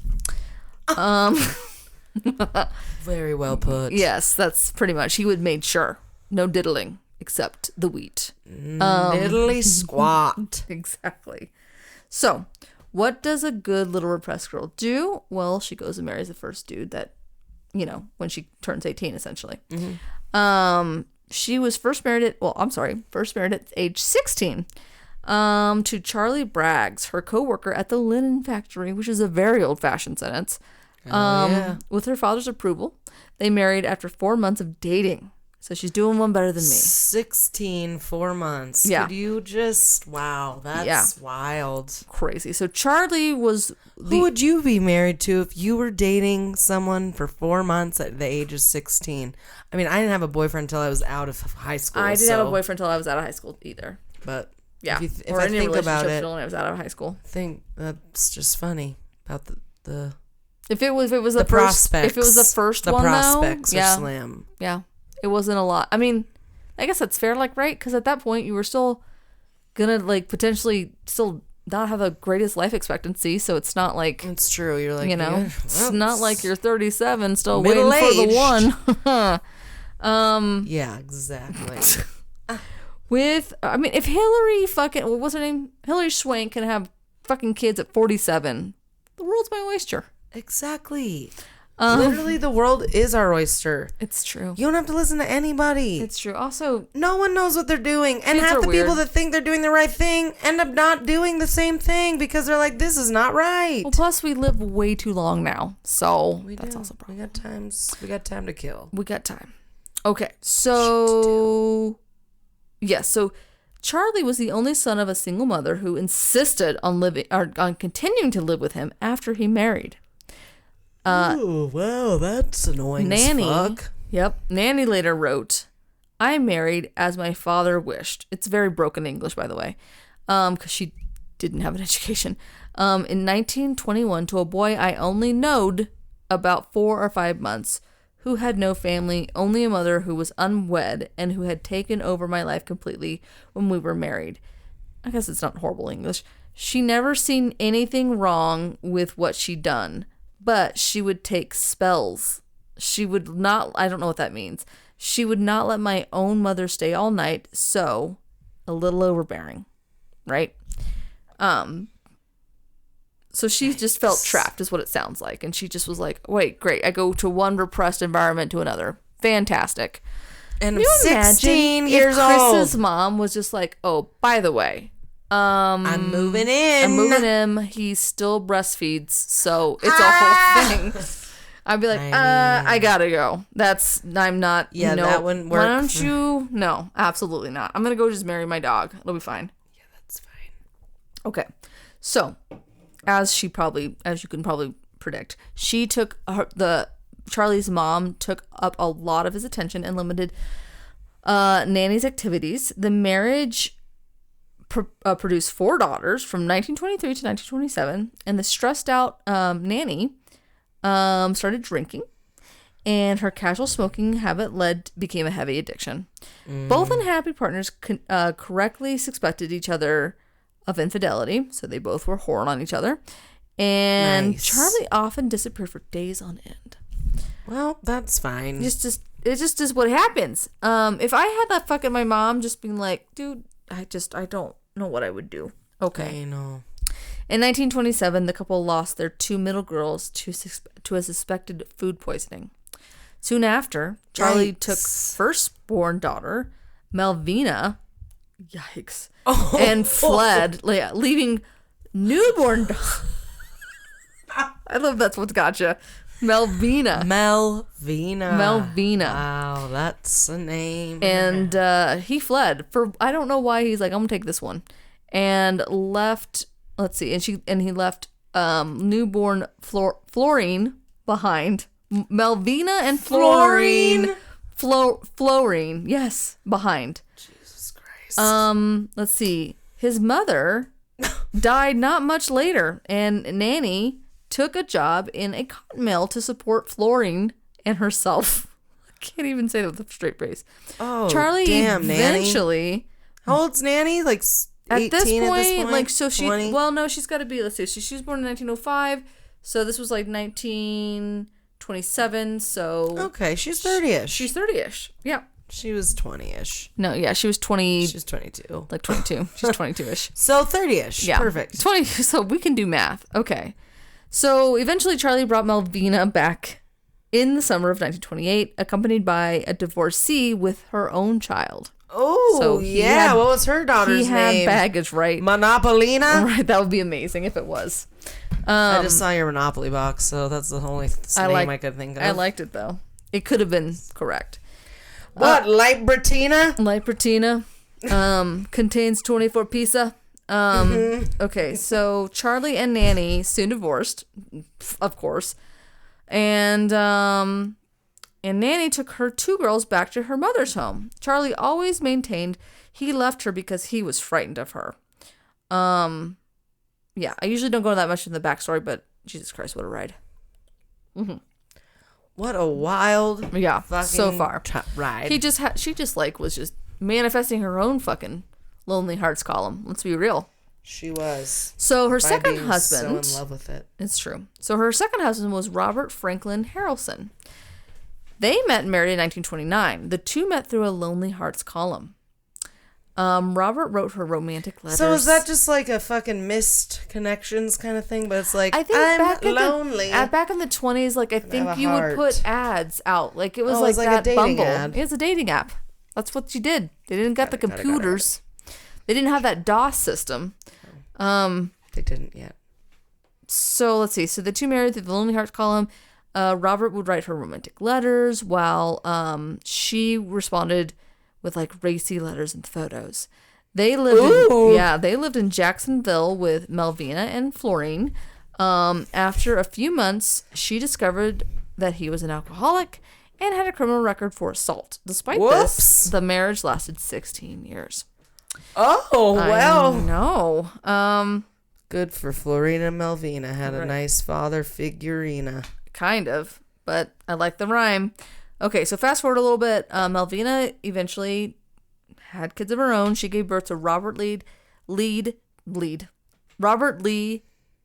Very well put. Yes, that's pretty much. He would made sure. No diddling, except the wheat. Diddly squat. Exactly. So, what does a good little repressed girl do? Well, she goes and marries the first dude that, when she turns 18, essentially. Mm-hmm. She was first married at age 16 to Charlie Braggs, her co-worker at the linen factory, which is a very old-fashioned sentence. With her father's approval, they married after 4 months of dating. So she's doing one better than me. 16, 4 months. Yeah. Could you just, wow, that's wild. Crazy. So Charlie was... Who would you be married to if you were dating someone for 4 months at the age of 16? I mean, I didn't have a boyfriend until I was out of high school. I didn't have a boyfriend until I was out of high school either. But yeah, if I think about it, until I was out of high school. I think that's just funny about the If it was the first, prospects. If it was the first the one, prospects though, are slim. Yeah, it wasn't a lot. I mean, I guess that's fair, right? Because at that point, you were still gonna potentially still not have the greatest life expectancy. So it's not like it's true. You're like it's not like you're 37 still waiting for the one. Yeah, exactly. If Hillary what was her name? Hillary Swank can have fucking kids at 47. The world's my oyster. Exactly. Literally, the world is our oyster. It's true. You don't have to listen to anybody. It's true. Also, no one knows what they're doing. And half the people that think they're doing the right thing end up not doing the same thing because they're like, this is not right. Well, plus, we live way too long now. So, that's also a problem. We got time to kill. We got time. Okay. So, yes. So, Charlie was the only son of a single mother who insisted on continuing to live with him after he married. Oh, wow, that's annoying Nannie, as fuck. Yep. Nannie later wrote, I married as my father wished. It's very broken English, by the way, because she didn't have an education. In 1921 to a boy I only knowed about 4 or 5 months, who had no family, only a mother who was unwed and who had taken over my life completely when we were married. I guess it's not horrible English. She never seen anything wrong with what she'd done. But she would take spells. She would not, I don't know what that means. She would not let my own mother stay all night, so a little overbearing, right? So she just felt trapped is what it sounds like. And she just was like, wait, great. I go to one repressed environment to another. Fantastic. And I'm 16 years old. Chris's old. Mom was just like, oh, by the way, I'm moving in. I'm moving him. He still breastfeeds, so it's a whole thing. I'd be like, I gotta go. I'm not. Yeah, that wouldn't work. Why don't you? No, absolutely not. I'm gonna go just marry my dog. It'll be fine. Yeah, that's fine. Okay, so as you can probably predict, Charlie's mom took up a lot of his attention and limited Nannie's activities. The marriage produced 4 daughters from 1923 to 1927, and the stressed out Nannie started drinking, and her casual smoking habit became a heavy addiction. Both unhappy partners correctly suspected each other of infidelity, so they both were whoring on each other, and nice. Charlie often disappeared for days on end. Well, that's fine. It just is what happens. If I had that fucking my mom just being like, dude, I don't know what I would do. Okay. I know. In 1927, the couple lost their 2 middle girls to a suspected food poisoning. Soon after, Charlie took firstborn daughter, Melvina, and fled, leaving newborn. I love that's what's gotcha. Melvina. Wow, that's a name. And he fled for, I don't know why. He's like, I'm gonna take this one, and left. Let's see, and he left newborn Florine behind. Melvina and Florine, yes, behind. Jesus Christ. Let's see. His mother died not much later, and Nannie took a job in a cotton mill to support Florine and herself. I can't even say that with a straight face. Oh, Charlie damn, eventually. Nannie. How old's Nannie? Like 18 at this point? Like, so 20? Well, no, she's got to be, let's see. She was born in 1905, so this was like 1927, so. Okay, she's 30-ish. She's 30-ish, yeah. She was 20-ish. No, yeah, she was 20. She's 22. Like 22. She's 22-ish. So 30-ish. Yeah. Perfect. 20. So we can do math. Okay. So eventually Charlie brought Melvina back in the summer of 1928, accompanied by a divorcee with her own child. Oh, so yeah. What was her daughter's name? He had baggage, right? Monopolina? Right. That would be amazing if it was. I just saw your Monopoly box, so that's the only name I could think of. I liked it, though. It could have been correct. What? Lightbritina? Lightbritina. Contains 24 pizza. Okay, so Charlie and Nannie soon divorced, of course, and Nannie took her 2 girls back to her mother's home. Charlie always maintained he left her because he was frightened of her. Yeah, I usually don't go that much in the backstory, but Jesus Christ, what a ride. What a wild, so far ride. She just was just manifesting her own fucking Lonely Hearts column. Let's be real. She was. So her second husband. So in love with it. It's true. So her second husband was Robert Franklin Harrelson. They met and married in 1929. The two met through a Lonely Hearts column. Robert wrote her romantic letters. So is that just like a fucking missed connections kind of thing? But it's like, I think I'm lonely. Back in the 20s, like I think you would put ads out. Like it was like that a dating Bumble. ad. It was a dating app. That's what you did. They didn't got the computers. They didn't have that DOS system. They didn't yet. So let's see. So the two married through the Lonely Hearts column. Robert would write her romantic letters while she responded with like racy letters and photos. They lived in Jacksonville with Melvina and Florine. After a few months, she discovered that he was an alcoholic and had a criminal record for assault. Despite this, the marriage lasted 16 years. Oh, well. I know. Good for Florina and Melvina. Had a nice father figurina. Kind of, but I like the rhyme. Okay, so fast forward a little bit. Melvina eventually had kids of her own. She gave birth to Robert Lee,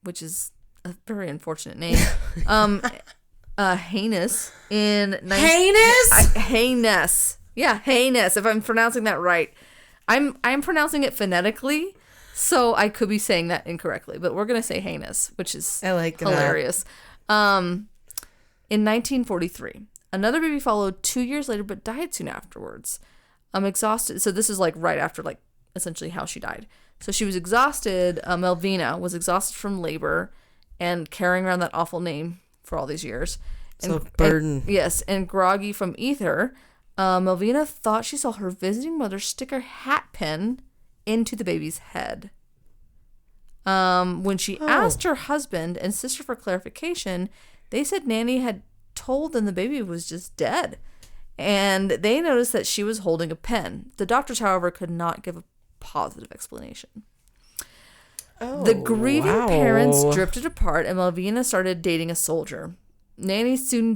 which is a very unfortunate name. Heinous in Heinous. Yeah, heinous. If I'm pronouncing that right, I'm pronouncing it phonetically, so I could be saying that incorrectly. But we're gonna say heinous, which is hilarious. In 1943, another baby followed 2 years later, but died soon afterwards. Exhausted. So this is like right after like essentially how she died. So she was exhausted. Melvina was exhausted from labor and carrying around that awful name for all these years. Burden. And groggy from ether. Melvina thought she saw her visiting mother stick her hat pin into the baby's head. When she asked her husband and sister for clarification, they said Nannie had told them the baby was just dead. And they noticed that she was holding a pen. The doctors, however, could not give a positive explanation. The grieving parents drifted apart, and Malvina started dating a soldier. Nannie soon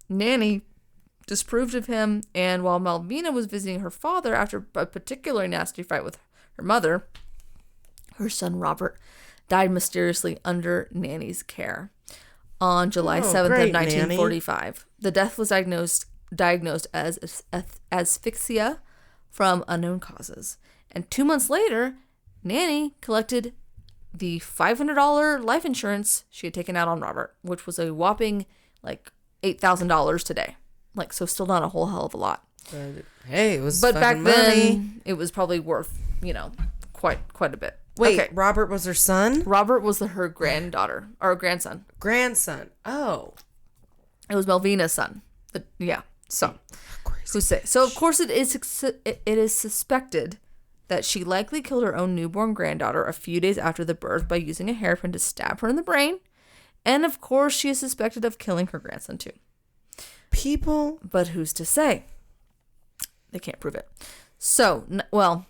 Nannie disapproved of him, and while Malvina was visiting her father after a particularly nasty fight with her mother, her son Robert died mysteriously under Nannie's care on July 7th of 1945. Nannie. The death was diagnosed as asphyxia from unknown causes. And 2 months later, Nannie collected the $500 life insurance she had taken out on Robert, which was a whopping like $8,000 today. Like, so still not a whole hell of a lot. Hey, it was but back money. Then it was probably worth, quite a bit. Wait, okay. Robert was her son? Robert was her granddaughter or grandson. Grandson. Oh. It was Malvina's son. But yeah. So who's say? So of course it is suspected that she likely killed her own newborn granddaughter a few days after the birth by using a hairpin to stab her in the brain. And of course she is suspected of killing her grandson too. But who's to say? They can't prove it. So, well,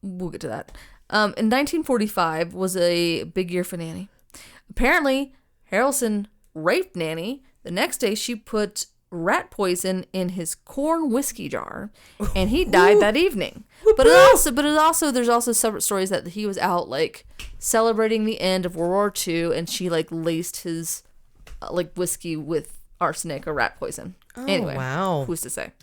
we'll get to that. In 1945 was a big year for Nannie. Apparently, Harrelson raped Nannie. The next day, she put rat poison in his corn whiskey jar, and he died that evening. But there's also separate stories that he was out like celebrating the end of World War II, and she like laced his whiskey with arsenic or rat poison. Anyway, wow. Who's to say?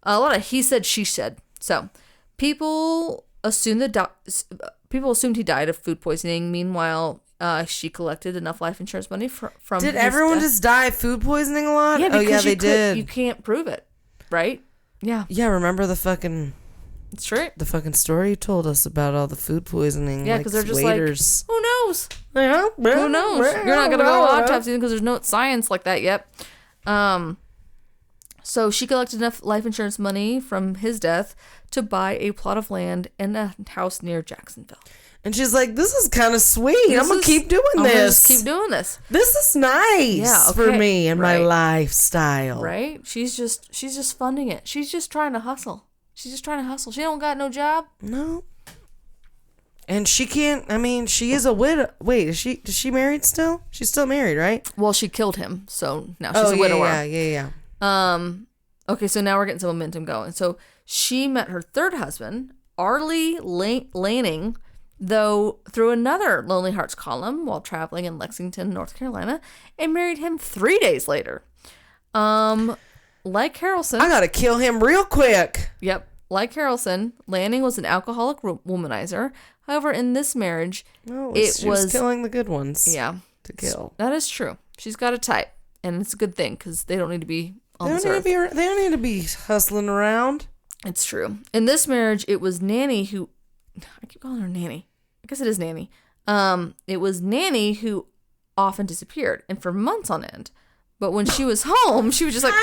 A lot of he said, she said. So people assumed he died of food poisoning. Meanwhile, she collected enough life insurance money from. Did everyone just die of food poisoning a lot? Yeah, because they did. You can't prove it, right? Yeah. Yeah. Remember the fucking. It's true. The fucking story you told us about all the food poisoning. Yeah, because they're just waiters. Like, who knows? Yeah, who knows? You're not gonna go autopsy because there's no science like that yet. So she collected enough life insurance money from his death to buy a plot of land and a house near Jacksonville. And she's like, "This is kind of sweet. I'm gonna keep doing this. Just keep doing this. This is nice for me and my lifestyle." Right? She's just funding it. She's just trying to hustle. She don't got no job. No. And she can't. I mean, she is a widow. Wait, is she married still? She's still married, right? Well, she killed him, so now she's a widower. Yeah. Okay, so now we're getting some momentum going. So she met her third husband, allllll, though through another Lonely Hearts column while traveling in Lexington, North Carolina, and married him 3 days later. Like Harrelson, I gotta kill him real quick. Yep. Like Harrelson, Lanning was an alcoholic womanizer. However, in this marriage, she was killing the good ones. Yeah. To kill. That is true. She's got a type, and it's a good thing because they don't need to be on this earth. They don't need to be hustling around. It's true. In this marriage, it was Nannie who... I keep calling her Nannie. I guess it is Nannie. It was Nannie who often disappeared, and for months on end. But when she was home, she was just like,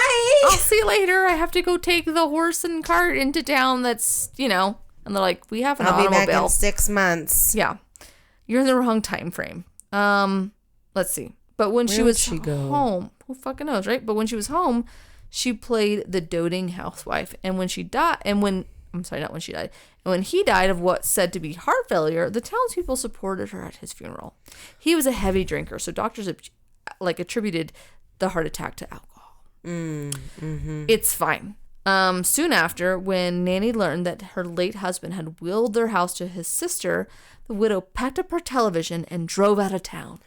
I'll see you later. I have to go take the horse and cart into town that's, and they're like, we have an automobile. I'll be back in 6 months. Yeah. You're in the wrong time frame. Let's see. But when she was home, who fucking knows, right? But when she was home, she played the doting housewife. And when she died, not when she died. And when he died of what's said to be heart failure, the townspeople supported her at his funeral. He was a heavy drinker, so doctors attributed the heart attack to alcohol. Mm-hmm. It's fine. Soon after, when Nannie learned that her late husband had willed their house to his sister, the widow packed up her television and drove out of town.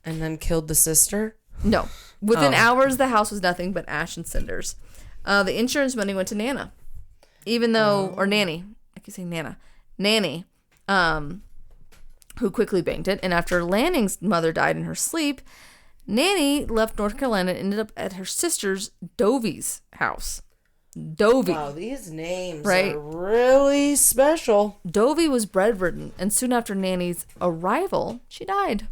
And then killed the sister? No. Within hours, the house was nothing but ash and cinders. The insurance money went to Nana. Even though, or Nannie. I keep saying Nana. Nannie, who quickly banked it. And after Lanning's mother died in her sleep, Nannie left North Carolina and ended up at her sister's Dovey's house. Dovey. Wow, these names are really special. Dovey was bedridden, and soon after Nannie's arrival, she died.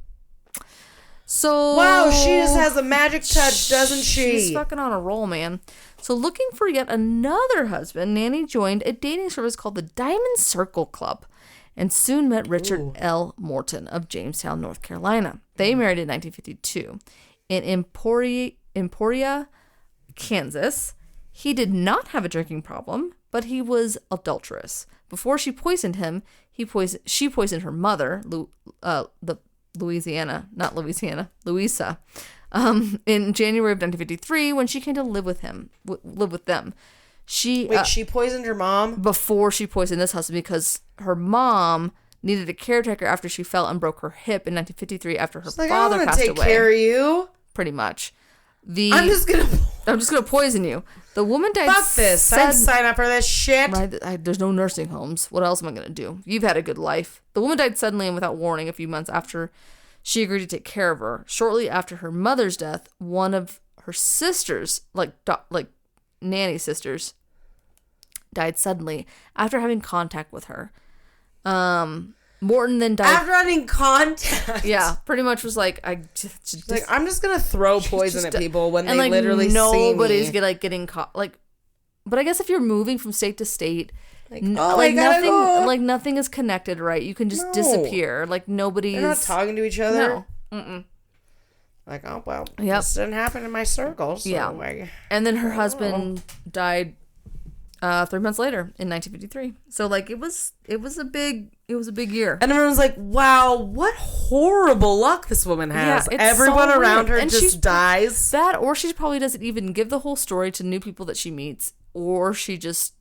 So wow, she just has a magic touch, doesn't she? She's fucking on a roll, man. So looking for yet another husband, Nannie joined a dating service called the Diamond Circle Club and soon met Richard L. Morton of Jamestown, North Carolina. They married in 1952. In Emporia, Kansas, he did not have a drinking problem, but he was adulterous. Before she poisoned him, she poisoned her mother, Louisa, in January of 1953 when she came to live with them. She poisoned her mom? Before she poisoned this husband because her mom needed a caretaker after she fell and broke her hip in 1953 after her father passed away. Take care of you. Pretty much. I'm just gonna poison you. The woman died. Fuck this. I'd sign up for this shit. Right, there's no nursing homes. What else am I gonna do? You've had a good life. The woman died suddenly and without warning a few months after she agreed to take care of her. Shortly after her mother's death, one of her sisters, like Nannie's sisters, died suddenly after having contact with her. Morton then died. After having contact? Yeah, pretty much was like, I'm just going to throw poison at people when they literally see me. Nobody's getting caught. But I guess if you're moving from state to state, nothing is connected, right? You can just disappear. Nobody's... They're not talking to each other? No. Mm-mm. This didn't happen in my circle. So yeah. And then her husband died 3 months later in 1953. So it was a big year. And everyone's like, wow, what horrible luck this woman has. Yeah, everyone so around her and just dies. That, or she probably doesn't even give the whole story to new people that she meets, or she just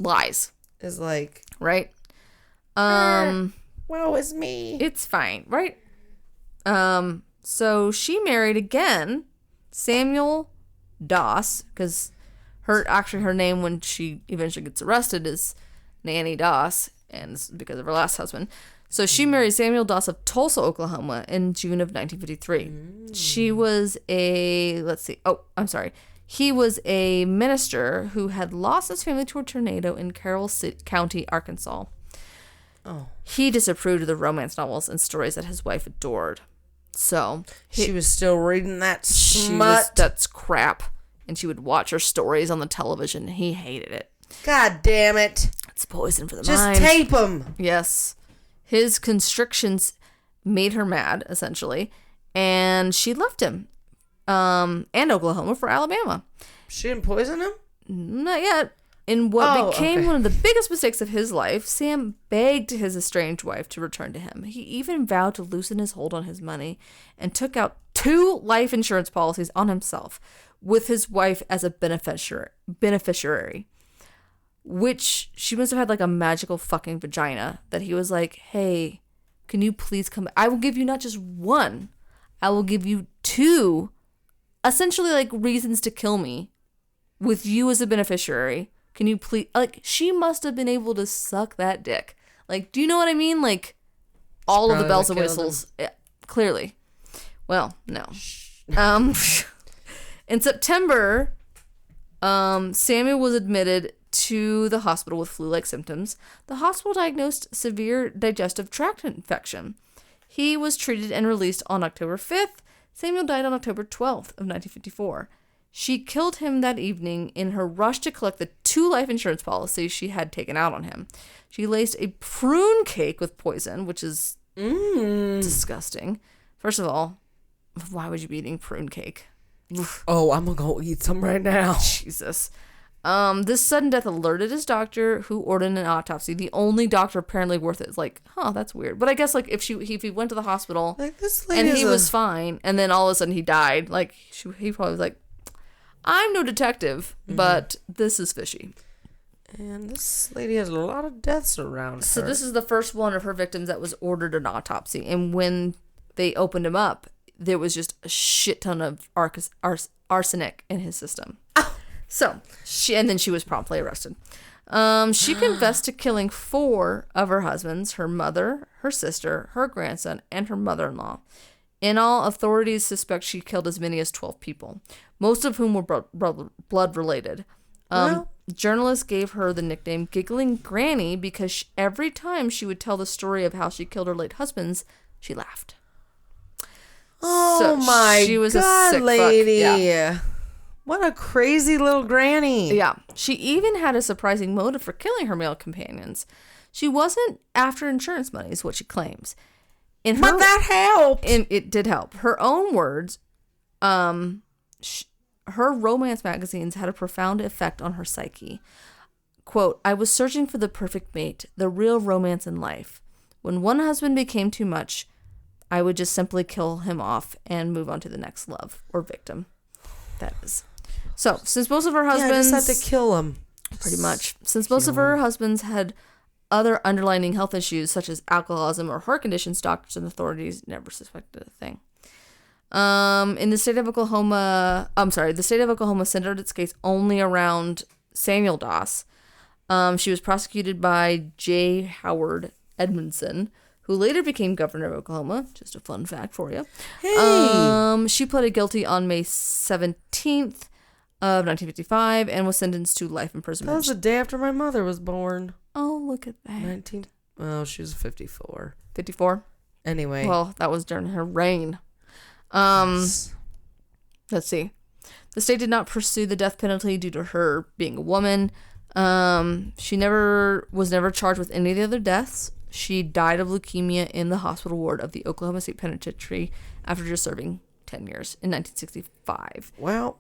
lies. Is like, right? Woe is me. It's fine, right? So she married again Samuel Doss, because her name when she eventually gets arrested is Nannie Doss, and it's because of her last husband. So she married Samuel Doss of Tulsa, Oklahoma in June of 1953. She was he was a minister who had lost his family to a tornado in Carroll County, Arkansas. Oh. He disapproved of the romance novels and stories that his wife adored. So she was still reading that smut. That's crap. And she would watch her stories on the television. He hated it. God damn it. It's poison for the mind. Just tape him. Yes. His constrictions made her mad, essentially. And she left him. And Oklahoma for Alabama. She didn't poison him? Not yet. In what became one of the biggest mistakes of his life, Sam begged his estranged wife to return to him. He even vowed to loosen his hold on his money and took out 2 life insurance policies on himself, with his wife as a beneficiary, which she must have had a magical fucking vagina that he was like, hey, can you please come back? I will give you not just 1, I will give you 2, essentially reasons to kill me with you as a beneficiary. Can you please, she must have been able to suck that dick. Do you know what I mean? All of the bells and whistles. Yeah, clearly. Well, no. In September, Samuel was admitted to the hospital with flu-like symptoms. The hospital diagnosed severe digestive tract infection. He was treated and released on October 5th. Samuel died on October 12th of 1954. She killed him that evening in her rush to collect the 2 life insurance policies she had taken out on him. She laced a prune cake with poison, which is disgusting. First of all, why would you be eating prune cake? Oh, I'm gonna go eat some right now. Jesus. This sudden death alerted his doctor, who ordered an autopsy. The only doctor apparently worth it is that's weird. But I guess if he went to the hospital and he was fine, and then all of a sudden he died, he probably was like, I'm no detective, but this is fishy. And this lady has a lot of deaths around her. So this is the first one of her victims that was ordered an autopsy, and when they opened him up, there was just a shit ton of arsenic in his system. So then she was promptly arrested. She confessed to killing 4 of her husbands: her mother, her sister, her grandson, and her mother-in-law. In all, authorities suspect she killed as many as 12 people, most of whom were blood related. Journalists gave her the nickname Giggling Granny because every time she would tell the story of how she killed her late husbands, she laughed. Oh my she was God, a sick lady. fuck. Yeah. What a crazy little granny. Yeah. She even had a surprising motive for killing her male companions. She wasn't after insurance money, is what she claims. But that helped. It did help. Her own words, her romance magazines had a profound effect on her psyche. Quote, I was searching for the perfect mate, the real romance in life. When one husband became too much, I would just simply kill him off and move on to the next love or victim. That is. So, since most of her husbands... Yeah, I just had to kill him. Pretty much. Since most of her husbands had other underlying health issues, such as alcoholism or heart conditions, doctors and authorities never suspected a thing. In the state of Oklahoma... the state of Oklahoma centered its case only around Samuel Doss. She was prosecuted by J. Howard Edmondson, who later became governor of Oklahoma. Just a fun fact for you. Hey. She pleaded guilty on May 17th of 1955 and was sentenced to life imprisonment. That was the day after my mother was born. Oh, look at that. She was 54. 54? Anyway. Well, that was during her reign. Let's see. The state did not pursue the death penalty due to her being a woman. She was never charged with any of the other deaths. She died of leukemia in the hospital ward of the Oklahoma State Penitentiary after just serving 10 years in 1965. Wow.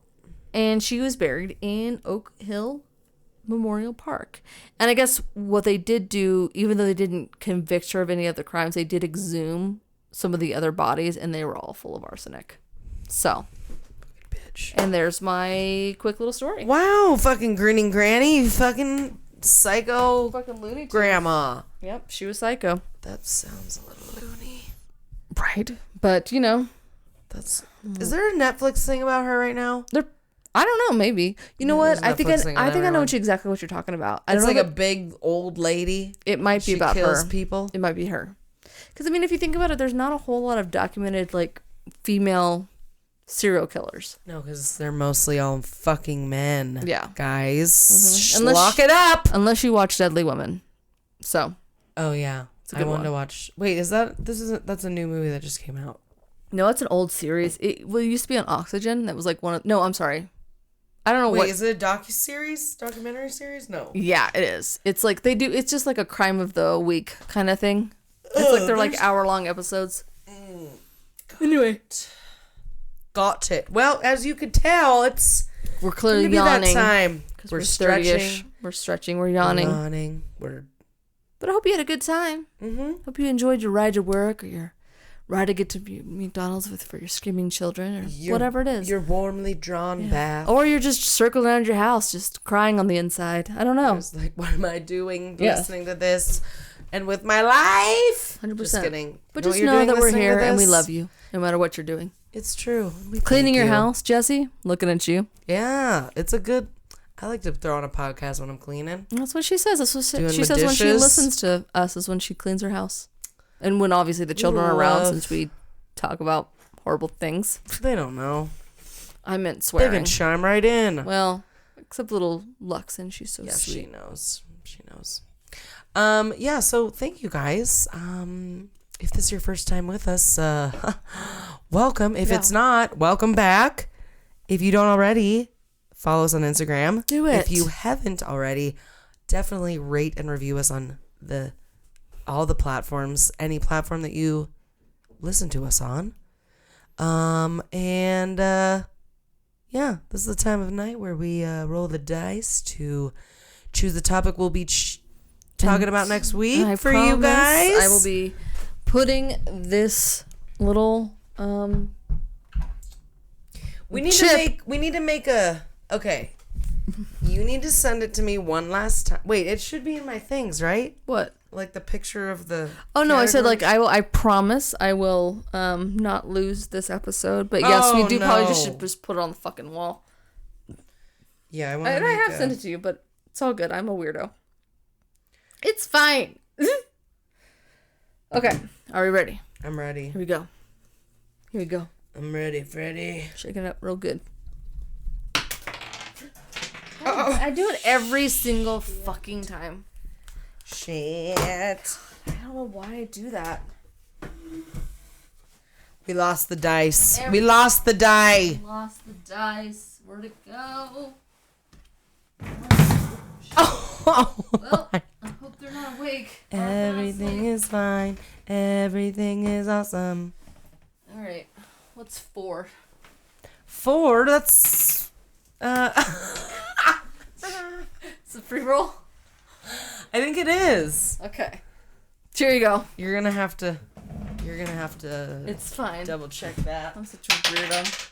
And she was buried in Oak Hill Memorial Park. And I guess what they did do, even though they didn't convict her of any other crimes, they did exhume some of the other bodies, and they were all full of arsenic. So. Bitch. And there's my quick little story. Wow, fucking grinning granny, you fucking psycho Fucking loony grandma. Yep, she was psycho. That sounds a little loony. Right. But, you know. Is there a Netflix thing about her right now? I don't know, maybe. You know what? I think I know everyone. exactly what you're talking about. It's like a big old lady. It might be about her. She kills people. It might be her. Because, I mean, if you think about it, there's not a whole lot of documented, like, female serial killers. No, because they're mostly all fucking men. Yeah. Guys. Mm-hmm. Lock it up! Unless you watch Deadly Women. So. Oh, yeah. I wanted to watch. Wait, that's a new movie that just came out. No, it's an old series. It used to be on Oxygen. That was like no, I'm sorry. I don't know what. Wait, is it a documentary series? No. Yeah, it is. It's like it's just like a crime of the week kind of thing. It's like they're like hour-long episodes. Anyway. Got it. Well, as you could tell, we're clearly That yawning. time. We're stretching. We're stretching. We're yawning. But I hope you had a good time. Mm-hmm. Hope you enjoyed your ride to work or your ride to get to McDonald's for your screaming children or whatever it is. Your warmly drawn bath. Or you're just circling around your house, just crying on the inside. I don't know. I was like, what am I doing listening to this and with my life? 100%. Just kidding. But just know that we're here and we love you no matter what you're doing. It's true. Cleaning your house, Jesse, looking at you. Yeah, I like to throw on a podcast when I'm cleaning. That's what she says. That's what she says dishes. when she listens to us is when she cleans her house. And when obviously the children are around since we talk about horrible things. They don't know. I meant swearing. They can chime right in. Well, except little Luxon. She's so sweet. She knows. Yeah, so thank you guys. If this is your first time with us, welcome. If it's not, welcome back. If you don't already, follow us on Instagram. Do it. If you haven't already, definitely rate and review us on all the platforms, any platform that you listen to us on. Yeah, this is the time of night where we roll the dice to choose the topic we'll be talking about next week for you guys. I will be putting this little we need to make a okay. You need to send it to me one last time. Wait, it should be in my things, right? What? Like the picture of the Oh no, I said like I promise I will not lose this episode. But yes, we do probably just put it on the fucking wall. Yeah, I have sent it to you, but it's all good. I'm a weirdo. It's fine. Okay, are we ready? I'm ready. Here we go. I'm ready, Freddy. Shaking it up real good. I do it every single fucking time. Shit. I don't know why I do that. We lost the dice. We lost the die. Lost the dice. Where'd it go? Oh, well, I hope they're not awake. Everything is fine. Everything is awesome. All right. What's 4? 4? That's... It's a free roll? I think it is. Okay. Here you go. You're gonna have to... It's fine. Double check that. I'm such a weirdo.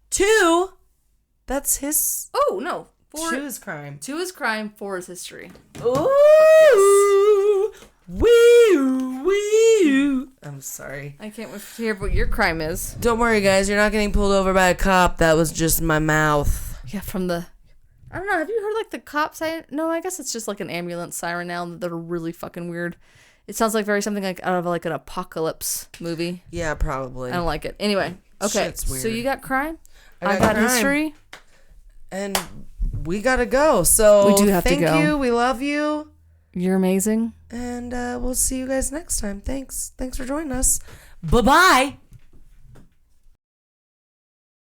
2? That's his... Oh, no. 4. 2 is crime. 2 is crime. 4 is history. Ooh! Wee! I'm sorry. I can't wait to hear what your crime is. Don't worry, guys. You're not getting pulled over by a cop. That was just my mouth. Yeah, from the... I don't know. Have you heard, like, the cop siren? No, I guess it's just, like, an ambulance siren now that are really fucking weird. It sounds like something like out of, like, an apocalypse movie. Yeah, probably. I don't like it. Anyway. Okay. Shit's weird. So you got crime? I got crime. history. And we gotta go. So we do have to go. Thank you. We love you. You're amazing. And we'll see you guys next time. Thanks for joining us. Bye-bye.